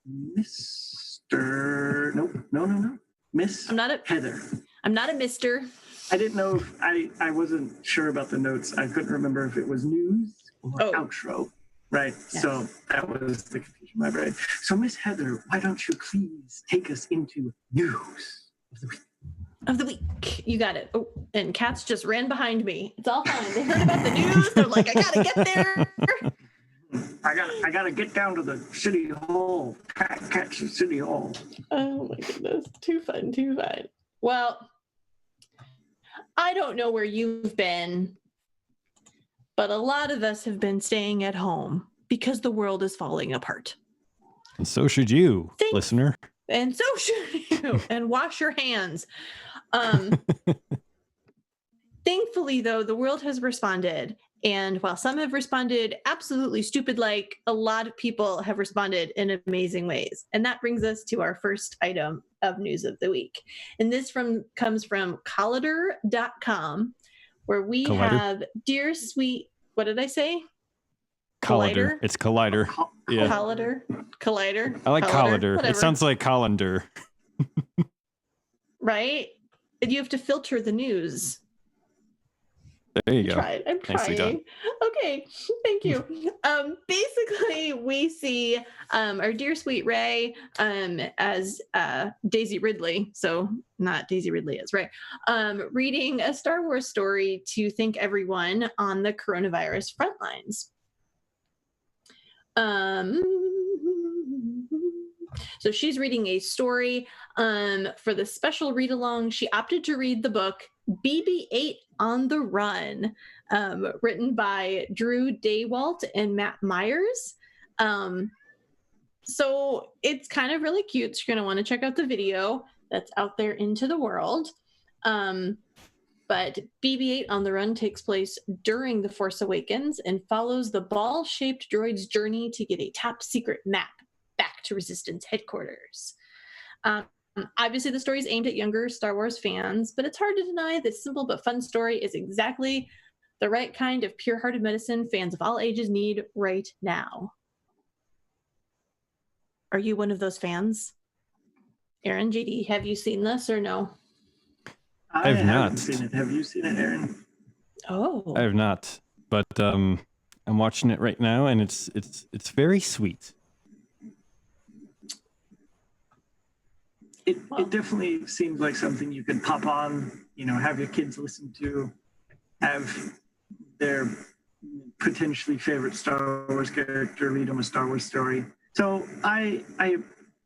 Mr. No. Miss Heather. I'm not a mister. I didn't know if I wasn't sure about the notes. I couldn't remember if it was news or outro. Right. Yes. So that was the confusion in my brain. So Miss Heather, why don't you please take us into news of the week? Of the week. You got it. Oh, and cats just ran behind me. It's all fine. They heard about the news. They're like, I gotta get there. I gotta get down to the city hall. Catch the city hall. Oh my goodness. Too fun. Well, I don't know where you've been, but a lot of us have been staying at home because the world is falling apart. And so should you, listener. And so should you. And wash your hands. Thankfully, though, the world has responded. And while some have responded absolutely stupid, like a lot of people have responded in amazing ways. And that brings us to our first item of news of the week. And this comes from Collider.com, where we have Dear Sweet, what did I say? Collider. It's Collider. Yeah. Collider. I like Collider. Whatever. It sounds like colander. Right? And you have to filter the news. There you go. I'm trying. Okay, thank you. Basically, we see our dear sweet Rey as Daisy Ridley, so not Daisy Ridley as Rey, reading a Star Wars story to thank everyone on the coronavirus front lines. So she's reading a story for the special read along. She opted to read the book BB-8 on the Run, written by Drew Daywalt and Matt Myers. So it's kind of really cute. So you're going to want to check out the video that's out there into the world. But BB-8 on the Run takes place during The Force Awakens and follows the ball-shaped droid's journey to get a top secret map back to Resistance headquarters. Obviously, the story is aimed at younger Star Wars fans, but it's hard to deny this simple but fun story is exactly the right kind of pure-hearted medicine fans of all ages need right now. Are you one of those fans? Aaron, JD, have you seen this or no? I have not seen it. Have you seen it, Aaron? Oh, I have not, but I'm watching it right now, and it's very sweet. It definitely seems like something you could pop on, have your kids listen to, have their potentially favorite Star Wars character read them a Star Wars story. So I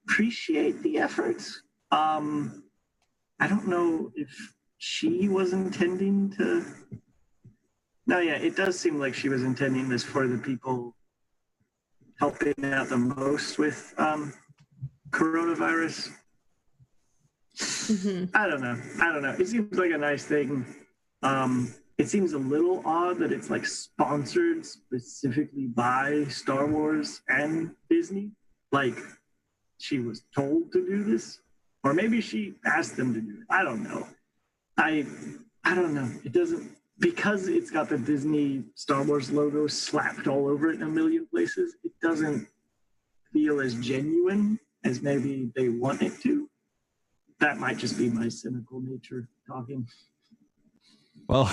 appreciate the effort. I don't know if she was intending to. No, yeah, it does seem like she was intending this for the people helping out the most with coronavirus. mm-hmm. I don't know. It seems like a nice thing. It seems a little odd that it's like sponsored specifically by Star Wars and Disney. Like she was told to do this, or maybe she asked them to do it. I don't know. I don't know. It doesn't, because it's got the Disney Star Wars logo slapped all over it in a million places. It doesn't feel as genuine as maybe they want it to. That might just be my cynical nature talking. Well,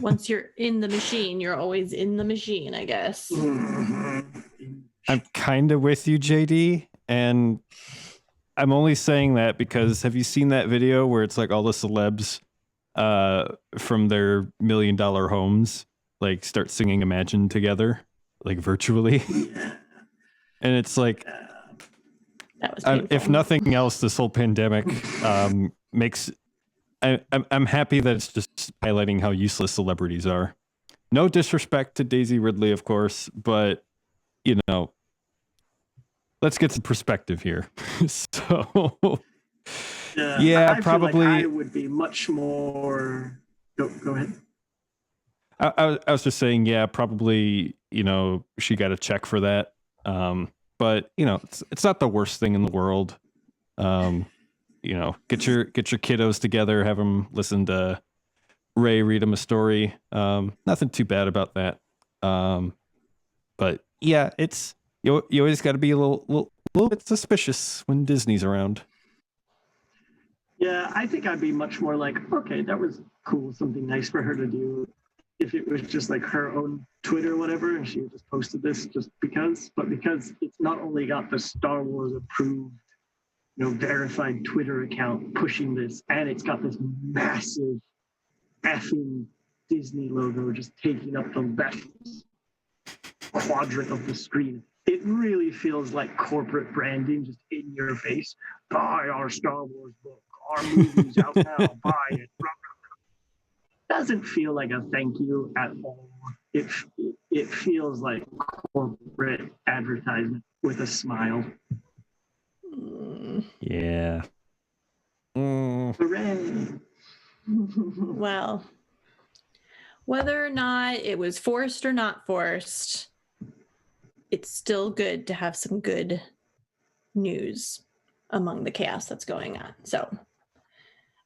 Once you're in the machine, you're always in the machine, I guess. Mm-hmm. I'm kind of with you, JD, and I'm only saying that because have you seen that video where it's like all the celebs from their $1 million homes like start singing Imagine together, like virtually? Yeah. And it's like, That was painful. if nothing else, this whole pandemic makes. I'm happy that it's just highlighting how useless celebrities are. No disrespect to Daisy Ridley, of course, but let's get some perspective here. So I probably. feel like I would be much more. Go ahead. I was just saying, yeah, probably, she got a check for that. But it's not the worst thing in the world. Get your kiddos together, have them listen to Ray read them a story. Nothing too bad about that. But yeah, it's you always got to be a little bit suspicious when Disney's around. Yeah, I think I'd be much more like, okay, that was cool, something nice for her to do. If it was just like her own Twitter or whatever, and she just posted this just because, but because it's not only got the Star Wars approved, verified Twitter account pushing this, and it's got this massive effing Disney logo just taking up the left quadrant of the screen. It really feels like corporate branding just in your face. Buy our Star Wars book. Our movie's out now. Buy it. Doesn't feel like a thank you at all. It feels like corporate advertisement with a smile. Yeah. Hooray. Well, whether or not it was forced or not forced, it's still good to have some good news among the chaos that's going on. So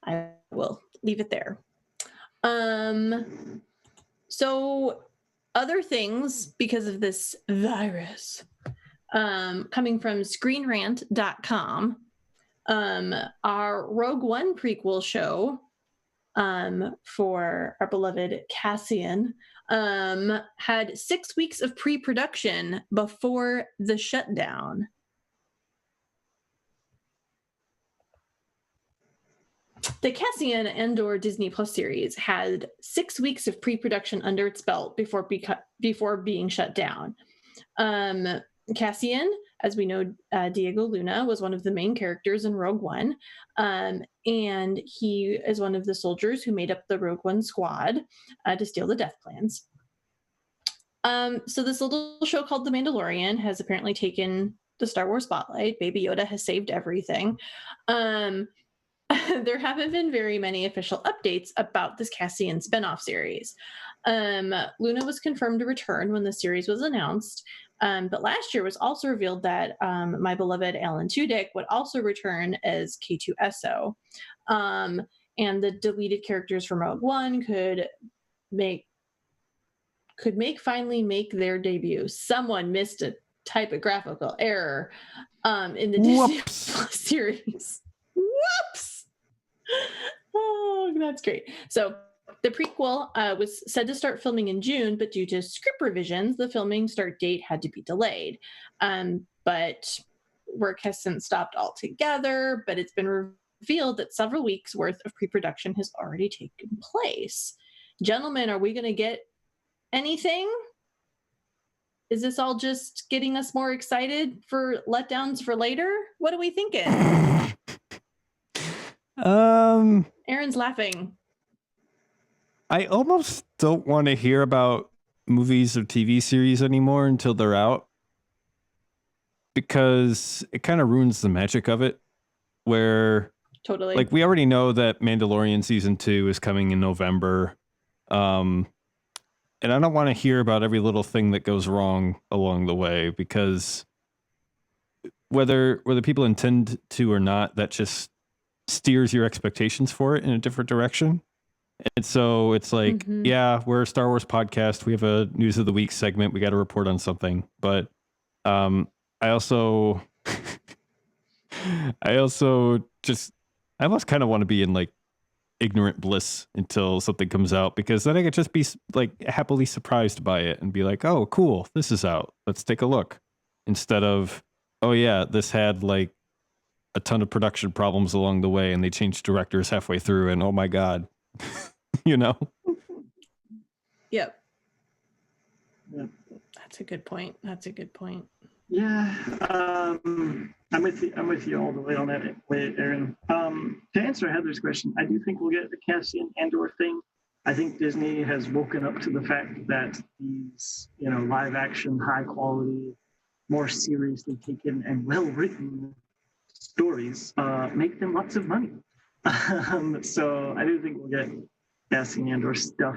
I will leave it there. So other things because of this virus, coming from screenrant.com, our Rogue One prequel show, for our beloved Cassian, had 6 weeks of pre-production before the shutdown. The Cassian Andor Disney Plus series had 6 weeks of pre-production under its belt before being shut down. Cassian, as we know, Diego Luna was one of the main characters in Rogue One, and he is one of the soldiers who made up the Rogue One squad to steal the Death Plans. So this little show called The Mandalorian has apparently taken the Star Wars spotlight. Baby Yoda has saved everything. There haven't been very many official updates about this Cassian spinoff series. Luna was confirmed to return when the series was announced, but last year was also revealed that my beloved Alan Tudyk would also return as K2SO. And the deleted characters from Rogue One could finally make their debut. Someone missed a typographical error in the Disney Plus series. Whoops! Oh, that's great. So the prequel was said to start filming in June, but due to script revisions, the filming start date had to be delayed. But work has since stopped altogether, but it's been revealed that several weeks worth of pre-production has already taken place. Gentlemen, are we going to get anything? Is this all just getting us more excited for letdowns for later? What are we thinking? Aaron's laughing. I almost don't want to hear about movies or TV series anymore until they're out, because it kind of ruins the magic of it. Where totally, like, we already know that Mandalorian season 2 is coming in November, and I don't want to hear about every little thing that goes wrong along the way, because whether people intend to or not, that just steers your expectations for it in a different direction. And so it's like, yeah, we're a Star Wars podcast. We have a news of the week segment. We got to report on something. But I also almost kind of want to be in like ignorant bliss until something comes out, because then I could just be like happily surprised by it and be like, oh, cool, this is out. Let's take a look. Instead of, oh yeah, this had like a ton of production problems along the way and they changed directors halfway through and oh my God, Yep. Yeah. That's a good point. Yeah, I'm with you all the way on that, Aaron. To answer Heather's question, I do think we'll get the Cassian Andor thing. I think Disney has woken up to the fact that these, live action, high quality more seriously taken and well-written stories make them lots of money. So I do think we'll get Cassian Andor stuff.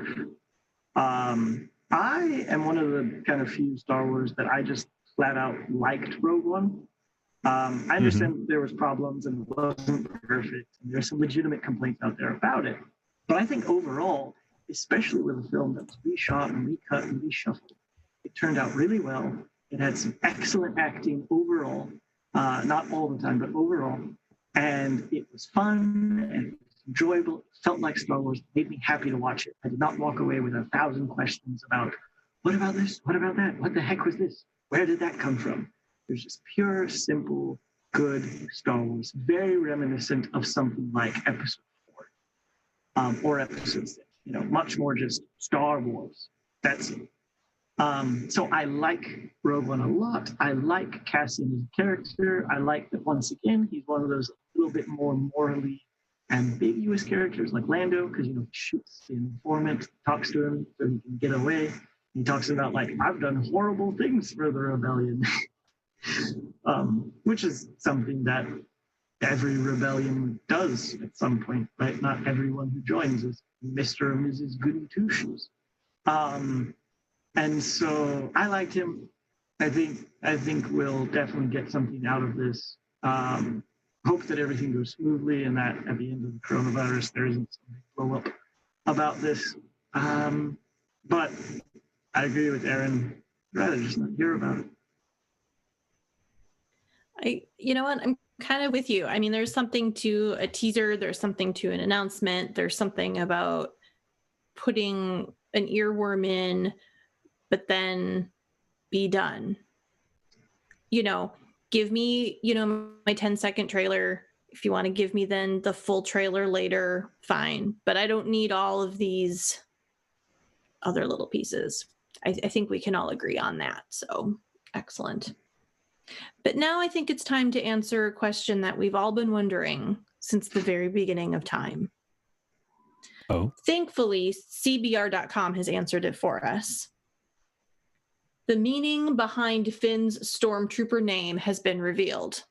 I am one of the kind of few Star Wars that I just flat out liked Rogue One. I understand there was problems and it wasn't perfect. And there's some legitimate complaints out there about it. But I think overall, especially with a film that was reshot and recut and reshuffled, it turned out really well. It had some excellent acting overall, not all the time, but overall. And it was fun and enjoyable. It felt like Star Wars. It made me happy to watch it. I did not walk away with 1,000 questions about, what about this? What about that? What the heck was this? Where did that come from? There's just pure, simple, good Star Wars, very reminiscent of something like Episode 4 or Episode 6. You know, much more just Star Wars. That's it. So I like Rogue One a lot. I like Cassian as a character. I like that once again he's one of those little bit more morally ambiguous characters like Lando, because he shoots the informant, talks to him so he can get away. He talks about like, I've done horrible things for the rebellion. Which is something that every rebellion does at some point, right? Not everyone who joins is Mr. or Mrs. Goody Two Shoes. And so I liked him. I think we'll definitely get something out of this. Hope that everything goes smoothly and that at the end of the coronavirus there isn't some big blow up about this. But I agree with Aaron. I'd rather just not hear about it. You know what? I'm kind of with you. I mean, there's something to a teaser. There's something to an announcement. There's something about putting an earworm in, but then be done. Give me, my 10-second trailer. If you want to give me then the full trailer later, fine. But I don't need all of these other little pieces. I think we can all agree on that. So excellent. But now I think it's time to answer a question that we've all been wondering since the very beginning of time. Oh. Thankfully, CBR.com has answered it for us. The meaning behind Finn's stormtrooper name has been revealed.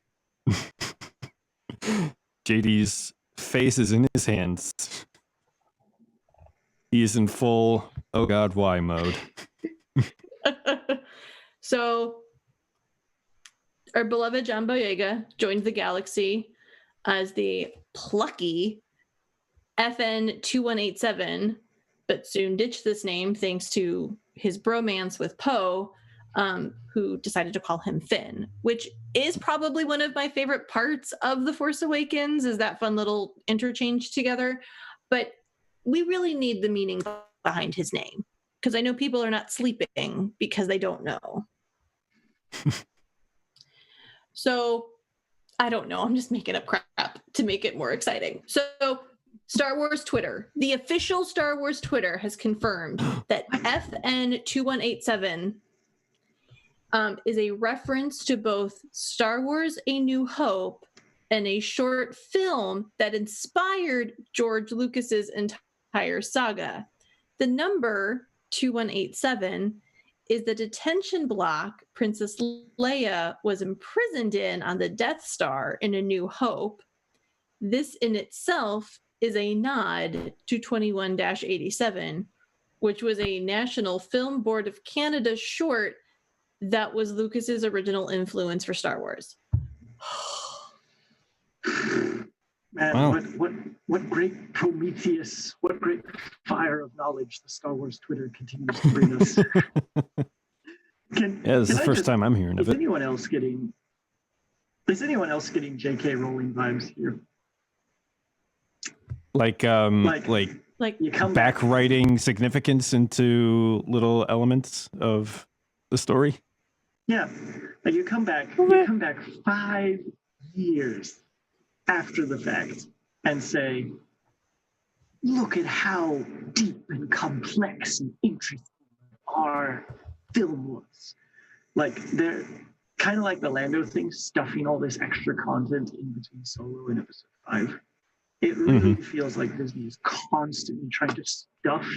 JD's face is in his hands. He is in full, oh God, why mode. So, our beloved John Boyega joined the galaxy as the plucky FN 2187, but soon ditched this name thanks to his bromance with Poe, who decided to call him Finn, which is probably one of my favorite parts of The Force Awakens, is that fun little interchange together. But we really need the meaning behind his name, because I know people are not sleeping because they don't know. So I don't know. I'm just making up crap to make it more exciting. So Star Wars Twitter, the official Star Wars Twitter, has confirmed that FN 2187 is a reference to both Star Wars A New Hope and a short film that inspired George Lucas's entire saga. The number 2187 is the detention block Princess Leia was imprisoned in on the Death Star in A New Hope. This in itself is a nod to 21-87, which was a National Film Board of Canada short that was Lucas's original influence for Star Wars. Man, wow. what great Prometheus, what great fire of knowledge the Star Wars Twitter continues to bring us. This is the first time I'm hearing of is it. Anyone else getting J.K. Rowling vibes here? Like you come back writing significance into little elements of the story. Yeah, like you come back 5 years after the fact and say, look at how deep and complex and interesting our film was. Like they're kind of like the Lando thing, stuffing all this extra content in between Solo and Episode 5. It really feels like Disney is constantly trying to stuff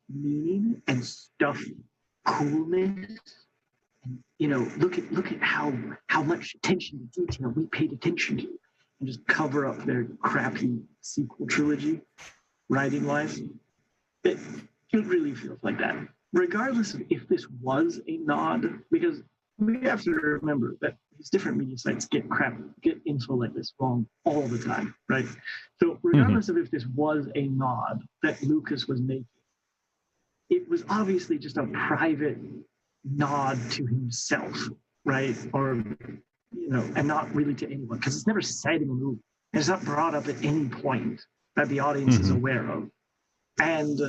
meaning and stuff coolness Look at how much attention to detail we paid attention to, and just cover up their crappy sequel trilogy, writing wise. It really feels like that. Regardless of if this was a nod, because we have to remember that these different media sites get info like this wrong all the time, right? So regardless of if this was a nod that Lucas was making, it was obviously just a private nod to himself, right? Or, and not really to anyone, because it's never said in the movie. And it's not brought up at any point that the audience is aware of. And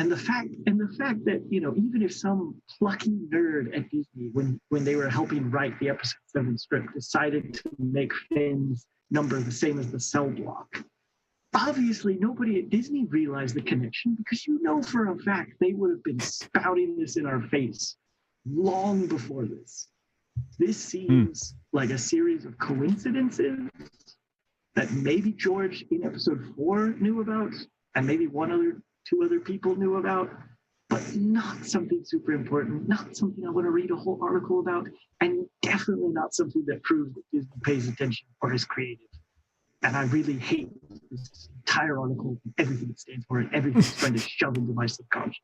the fact that, even if some plucky nerd at Disney, when they were helping write the episode 7 script, decided to make Finn's number the same as the cell block, obviously nobody at Disney realized the connection, because for a fact they would have been spouting this in our face long before this. This seems like a series of coincidences that maybe George in episode 4 knew about, and maybe two other people knew about, but not something super important, not something I want to read a whole article about, and definitely not something that proves that Disney pays attention or is creative. And I really hate this entire article, everything it stands for, and everything it's trying to shove into my subconscious.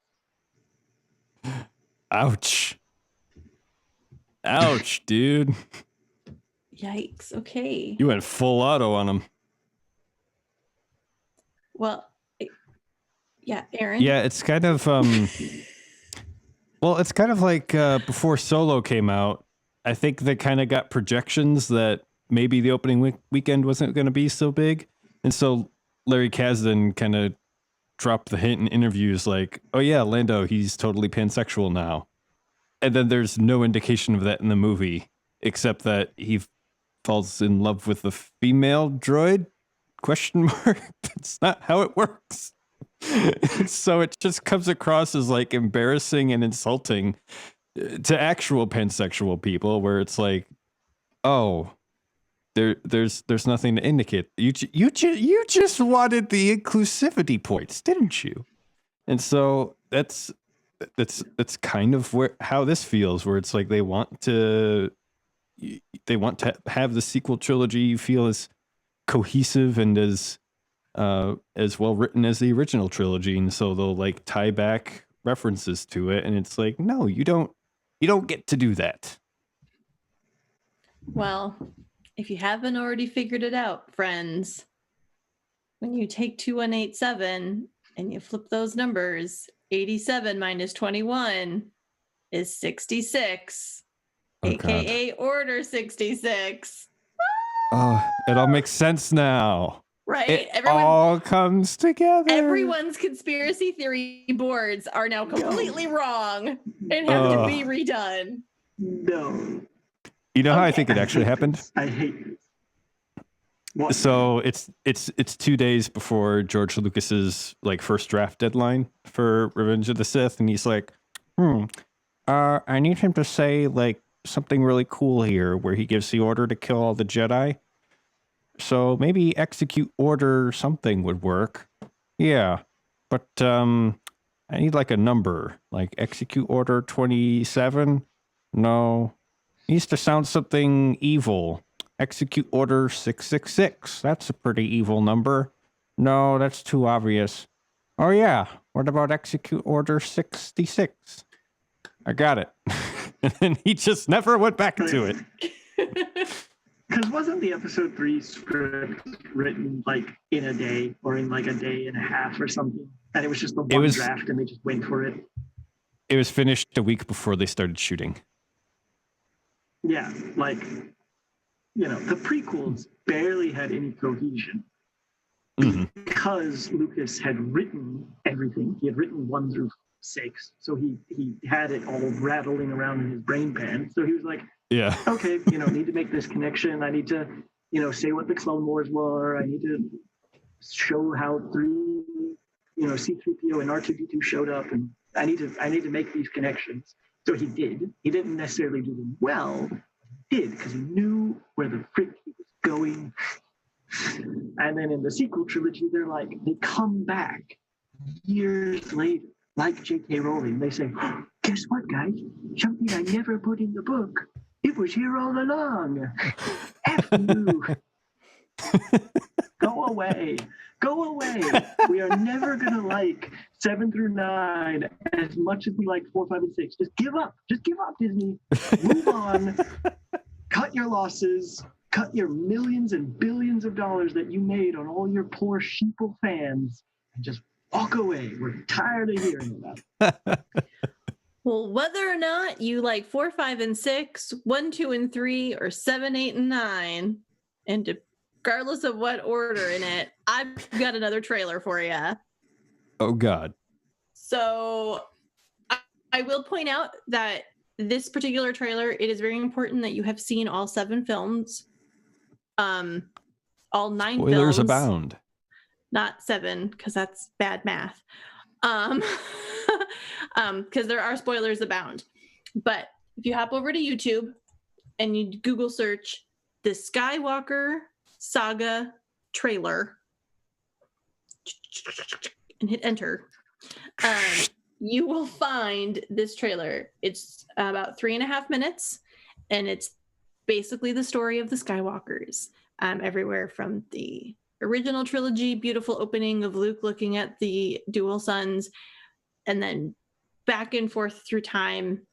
Ouch. Ouch, dude. Yikes. Okay. You went full auto on him. Well, yeah, Aaron. Yeah, it's kind of it's kind of like before Solo came out. I think they kind of got projections that maybe the opening weekend wasn't going to be so big, and so Larry Kasdan kind of dropped the hint in interviews like, "Oh yeah, Lando, he's totally pansexual now," and then there's no indication of that in the movie except that he falls in love with the female droid? ? That's not how it works. So it just comes across as like embarrassing and insulting to actual pansexual people, where it's like, oh, there's nothing to indicate. You just wanted the inclusivity points, didn't you? And so that's kind of how this feels, where it's like they want to have the sequel trilogy feel as cohesive and as well written as the original trilogy, and so they'll like tie back references to it, and it's like, no, you don't get to do that. Well, if you haven't already figured it out, friends, when you take 2187 and you flip those numbers, 87 minus 21 is 66, aka Order 66. Oh, it all makes sense now. Right? It all comes together. Everyone's conspiracy theory boards are now completely wrong and have to be redone. No. You know how I think it actually happened? I hate this. What? So it's 2 days before George Lucas's like first draft deadline for Revenge of the Sith, and he's like, I need him to say like something really cool here, where he gives the order to kill all the Jedi. So maybe execute order something would work. Yeah, but I need like a number, like execute order 27. No, needs to sound something evil. Execute order 666. That's a pretty evil number. No, that's too obvious. Oh yeah, what about execute order 66? I got it. And then he just never went back to it. Because wasn't the episode 3 script written like in a day or in like a day and a half or something? And it was just the one draft and they just went for it? It was finished a week before they started shooting. Yeah, like, the prequels barely had any cohesion because Lucas had written everything. He had written 1 through 6. So he had it all rattling around in his brain pan. So he was like, yeah, okay, need to make this connection. I need to, say what the Clone Wars were. I need to show how C-3PO and R2-D2 showed up, and I need to make these connections. So he did. He didn't necessarily do them well. He did, because he knew where the frick he was going. And then in the sequel trilogy, they come back years later, like J.K. Rowling. They say, guess what, guys? Something I never put in the book. It was here all along. F you. Go away. Go away. We are never going to like 7 through 9 as much as we like 4, 5, and 6. Just give up. Just give up, Disney. Move on. Cut your losses. Cut your millions and billions of dollars that you made on all your poor sheeple fans and just walk away. We're tired of hearing about it. Well, whether or not you like 4, 5, and 6, 1, 2, and 3, or 7, 8, and 9, and regardless of what order in it, I've got another trailer for you. Oh, God. So I will point out that this particular trailer, it is very important that you have seen all 7 films. All 9 Spoilers films. abound. Not 7, because that's bad math. Because there are spoilers abound. But if you hop over to YouTube and you Google search the Skywalker Saga trailer and hit enter, you will find this trailer. It's about 3.5 minutes, and it's basically the story of the Skywalkers, everywhere from the original trilogy, beautiful opening of Luke looking at the dual suns, and then back and forth through time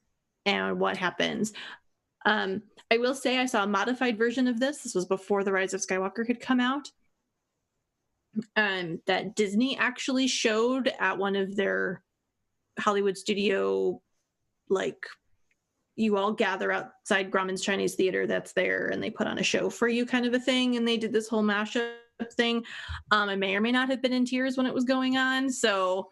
and what happens. I will say I saw a modified version of this. This was before The Rise of Skywalker had come out. That Disney actually showed at one of their Hollywood studio, like, you all gather outside Grauman's Chinese Theater that's there, and they put on a show for you kind of a thing, and they did this whole mashup thing. I may or may not have been in tears when it was going on, so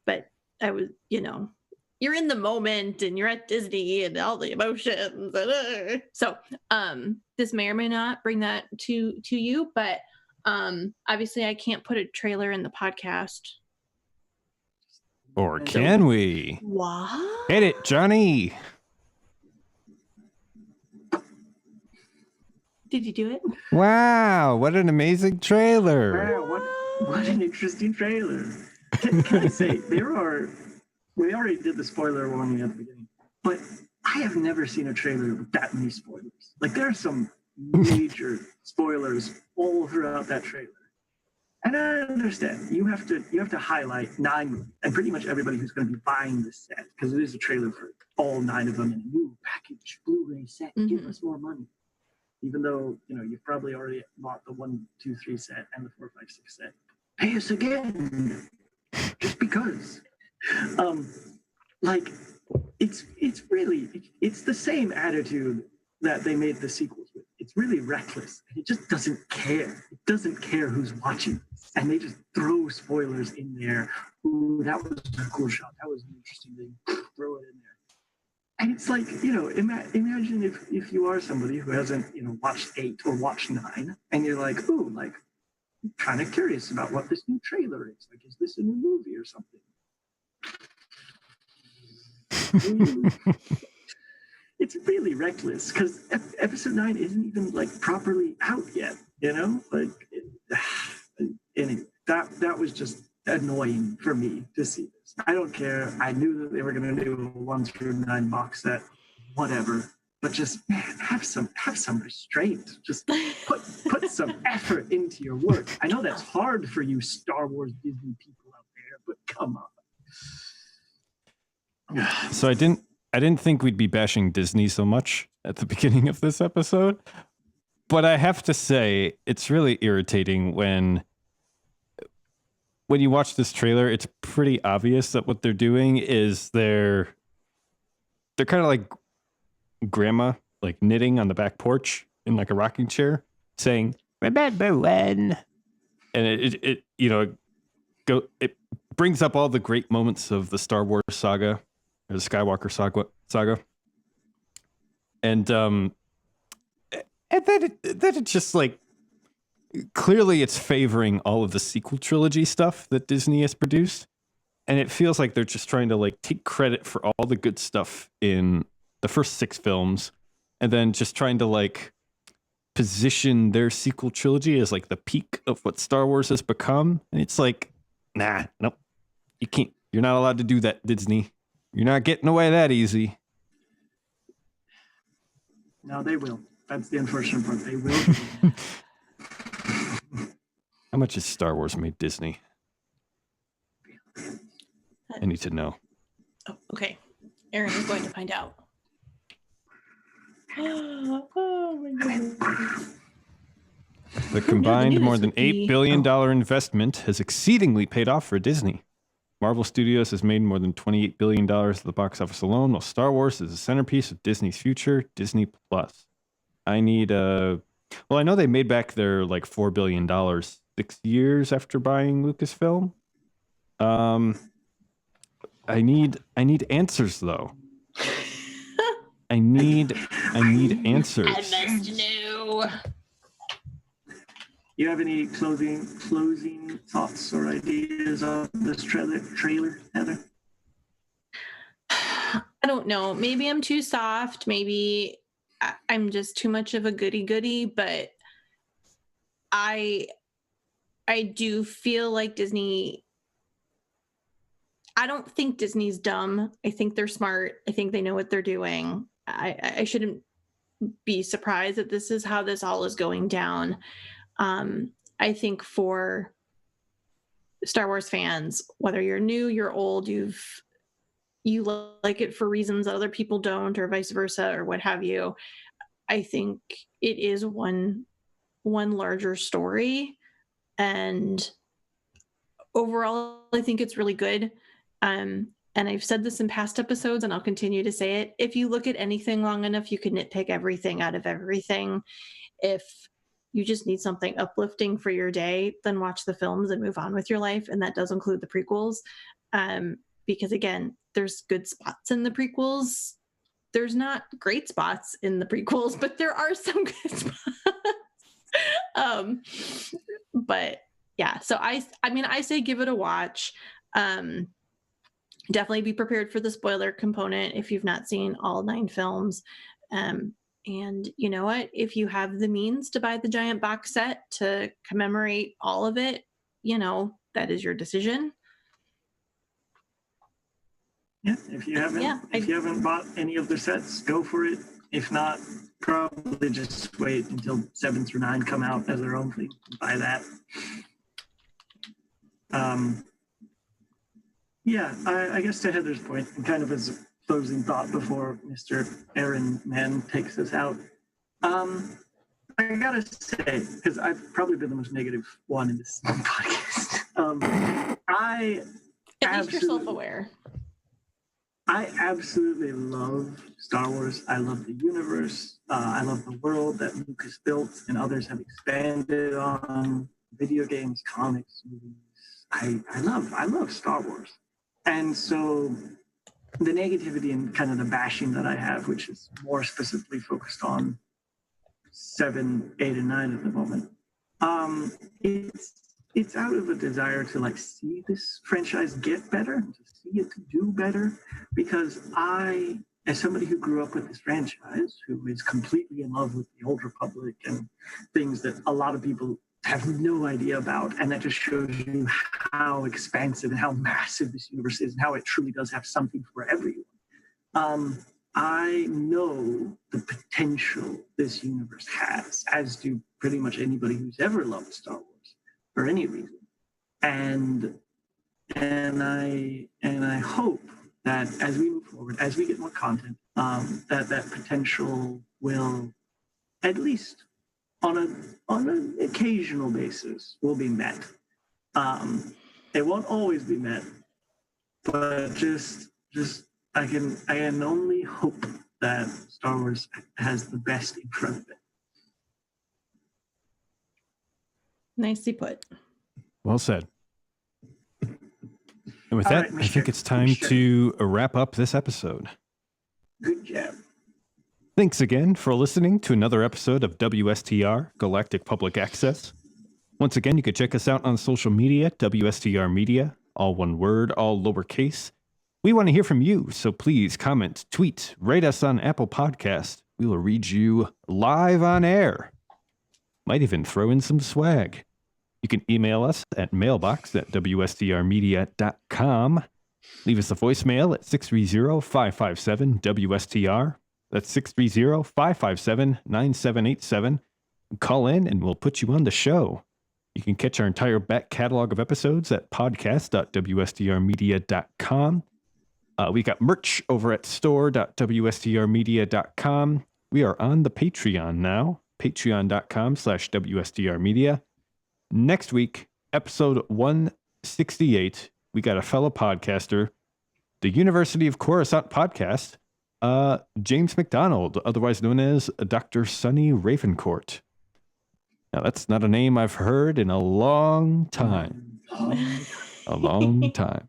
but I was, you're in the moment and you're at Disney and all the emotions, so this may or may not bring that to you, but obviously I can't put a trailer in the podcast. Or can we? What? Hit it, Johnny. Did you do it? Wow, what an amazing trailer. Wow, what an interesting trailer. Can I say, we already did the spoiler warning at the beginning, but I have never seen a trailer with that many spoilers. Like, there are some major spoilers all throughout that trailer. And I understand you have to highlight 9 movies and pretty much everybody who's going to be buying this set, because it is a trailer for all 9 of them in a new package Blu-ray set. Mm-hmm. Give us more money, even though you've probably already bought the 1, 2, 3 set and the 4, 5, 6 set. Pay us again, just because. Like, it's the same attitude that they made the sequels with. It's really reckless. It just doesn't care. It doesn't care who's watching. And they just throw spoilers in there. Ooh, that was a cool shot. That was an interesting thing. Throw it in there. And it's like, imagine if you are somebody who hasn't, watched 8 or watched 9, and you're like, ooh, like, I'm kind of curious about what this new trailer is. Like, is this a new movie or something? It's really reckless, because episode 9 isn't even like properly out yet, anyway, that was just annoying for me to see this. I don't care. I knew that they were going to do a 1 through 9 box set, whatever, but just, man, have some restraint. Just put some effort into your work. I know that's hard for you Star Wars Disney people out there, but come on. So I didn't think we'd be bashing Disney so much at the beginning of this episode, but I have to say it's really irritating when you watch this trailer. It's pretty obvious that what they're doing is they're kind of like grandma, like knitting on the back porch in like a rocking chair, saying "Remember when," and it brings up all the great moments of the Star Wars saga. The Skywalker saga, and then it just like clearly it's favoring all of the sequel trilogy stuff that Disney has produced, and it feels like they're just trying to like take credit for all the good stuff in the first 6 films, and then just trying to like position their sequel trilogy as like the peak of what Star Wars has become. And it's like, nah, nope, you You're not allowed to do that, Disney. You're not getting away that easy. No, they will. That's the unfortunate part. They will. How much has Star Wars made Disney? I need to know. Oh, okay. Aaron is going to find out. Oh my goodness. The combined news more than would be- $8 billion investment has exceedingly paid off for Disney. Marvel Studios has made more than $28 billion at the box office alone, while Star Wars is the centerpiece of Disney's future, Disney Plus. I need well, I know they made back their like $4 billion 6 years after buying Lucasfilm. I need answers though. I need answers. I must know. You have any closing thoughts or ideas on this trailer, Heather? I don't know. Maybe I'm too soft. Maybe I'm just too much of a goody, but I do feel like Disney. I don't think Disney's dumb. I think they're smart. I think they know what they're doing. I shouldn't be surprised that this is how this all is going down. I think for Star Wars fans, whether you're new, you're old, you like it for reasons that other people don't, or vice versa, or what have you, I think it is one larger story. And overall, I think it's really good. And I've said this in past episodes, and I'll continue to say it. If you look at anything long enough, you can nitpick everything out of everything. If you just need something uplifting for your day, then watch the films and move on with your life. And that does include the prequels. Because again, there's good spots in the prequels. There's not great spots in the prequels, but there are some good spots. But yeah, so I mean, I say give it a watch. Definitely be prepared for the spoiler component if you've not seen all 9 films. And you know what? If you have the means to buy the giant box set to commemorate all of it, that is your decision. Yeah, if you haven't bought any of the sets, go for it. If not, probably just wait until 7 through 9 come out as their own thing. Buy that. Yeah, I guess to Heather's point, and kind of as a closing thought before Mr. Aaron Mann takes us out, I gotta say, because I've probably been the most negative one in this podcast. At least you're self-aware. I absolutely love Star Wars. I love the universe. I love the world that Lucas built and others have expanded on. Video games, comics, movies. I love Star Wars. And so the negativity and kind of the bashing that I have, which is more specifically focused on 7, 8, and 9 at the moment, it's out of a desire to see this franchise get better, to see it do better, because I, as somebody who grew up with this franchise, who is completely in love with the Old Republic and things that a lot of people have no idea about, and that just shows you how expansive and how massive this universe is and how it truly does have something for everyone. I know the potential this universe has, as do pretty much anybody who's ever loved Star Wars for any reason. And I hope that as we move forward, as we get more content, that potential will, at least on an occasional basis, will be met. It won't always be met, but just I can only hope that Star Wars has the best in front of it. Nicely put. Well said. And with All that, right, I think it's time to wrap up this episode. Good job. Thanks again for listening to another episode of WSTR Galactic Public Access. Once again, you can check us out on social media, WSTR Media, all one word, all lowercase. We want to hear from you, so please comment, tweet, rate us on Apple Podcast. We will read you live on air. Might even throw in some swag. You can email us at mailbox@wstrmedia.com. Leave us a voicemail at 630-557-WSTR. That's 630-557-9787. Call in and we'll put you on the show. You can catch our entire back catalog of episodes at podcast.wstrmedia.com. We got merch over at store.wstrmedia.com. We are on the Patreon now, patreon.com/WSTRmedia. Next week, episode 168, we got a fellow podcaster, the University of Coruscant podcast, James McDonald, otherwise known as Dr. Sonny Ravencourt. Now, that's not a name I've heard in a long time. A long time.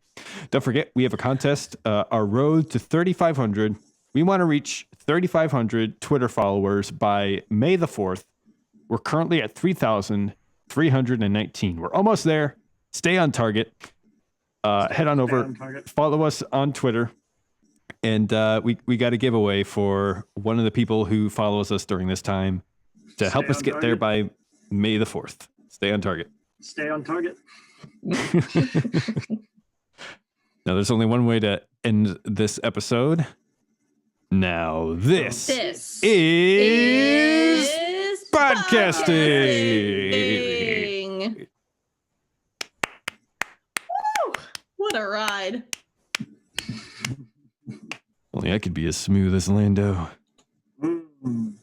Don't forget, we have a contest, our road to 3,500. We want to reach 3,500 Twitter followers by May the 4th. We're currently at 3,319. We're almost there. Stay on target. Head on over, follow us on Twitter. And we got a giveaway for one of the people who follows us during this time to help us get there by May the 4th. Stay on target. Stay on target. Now, there's only one way to end this episode. Now, this is podcasting. Woo! What a ride. Only I could be as smooth as Lando. Mm.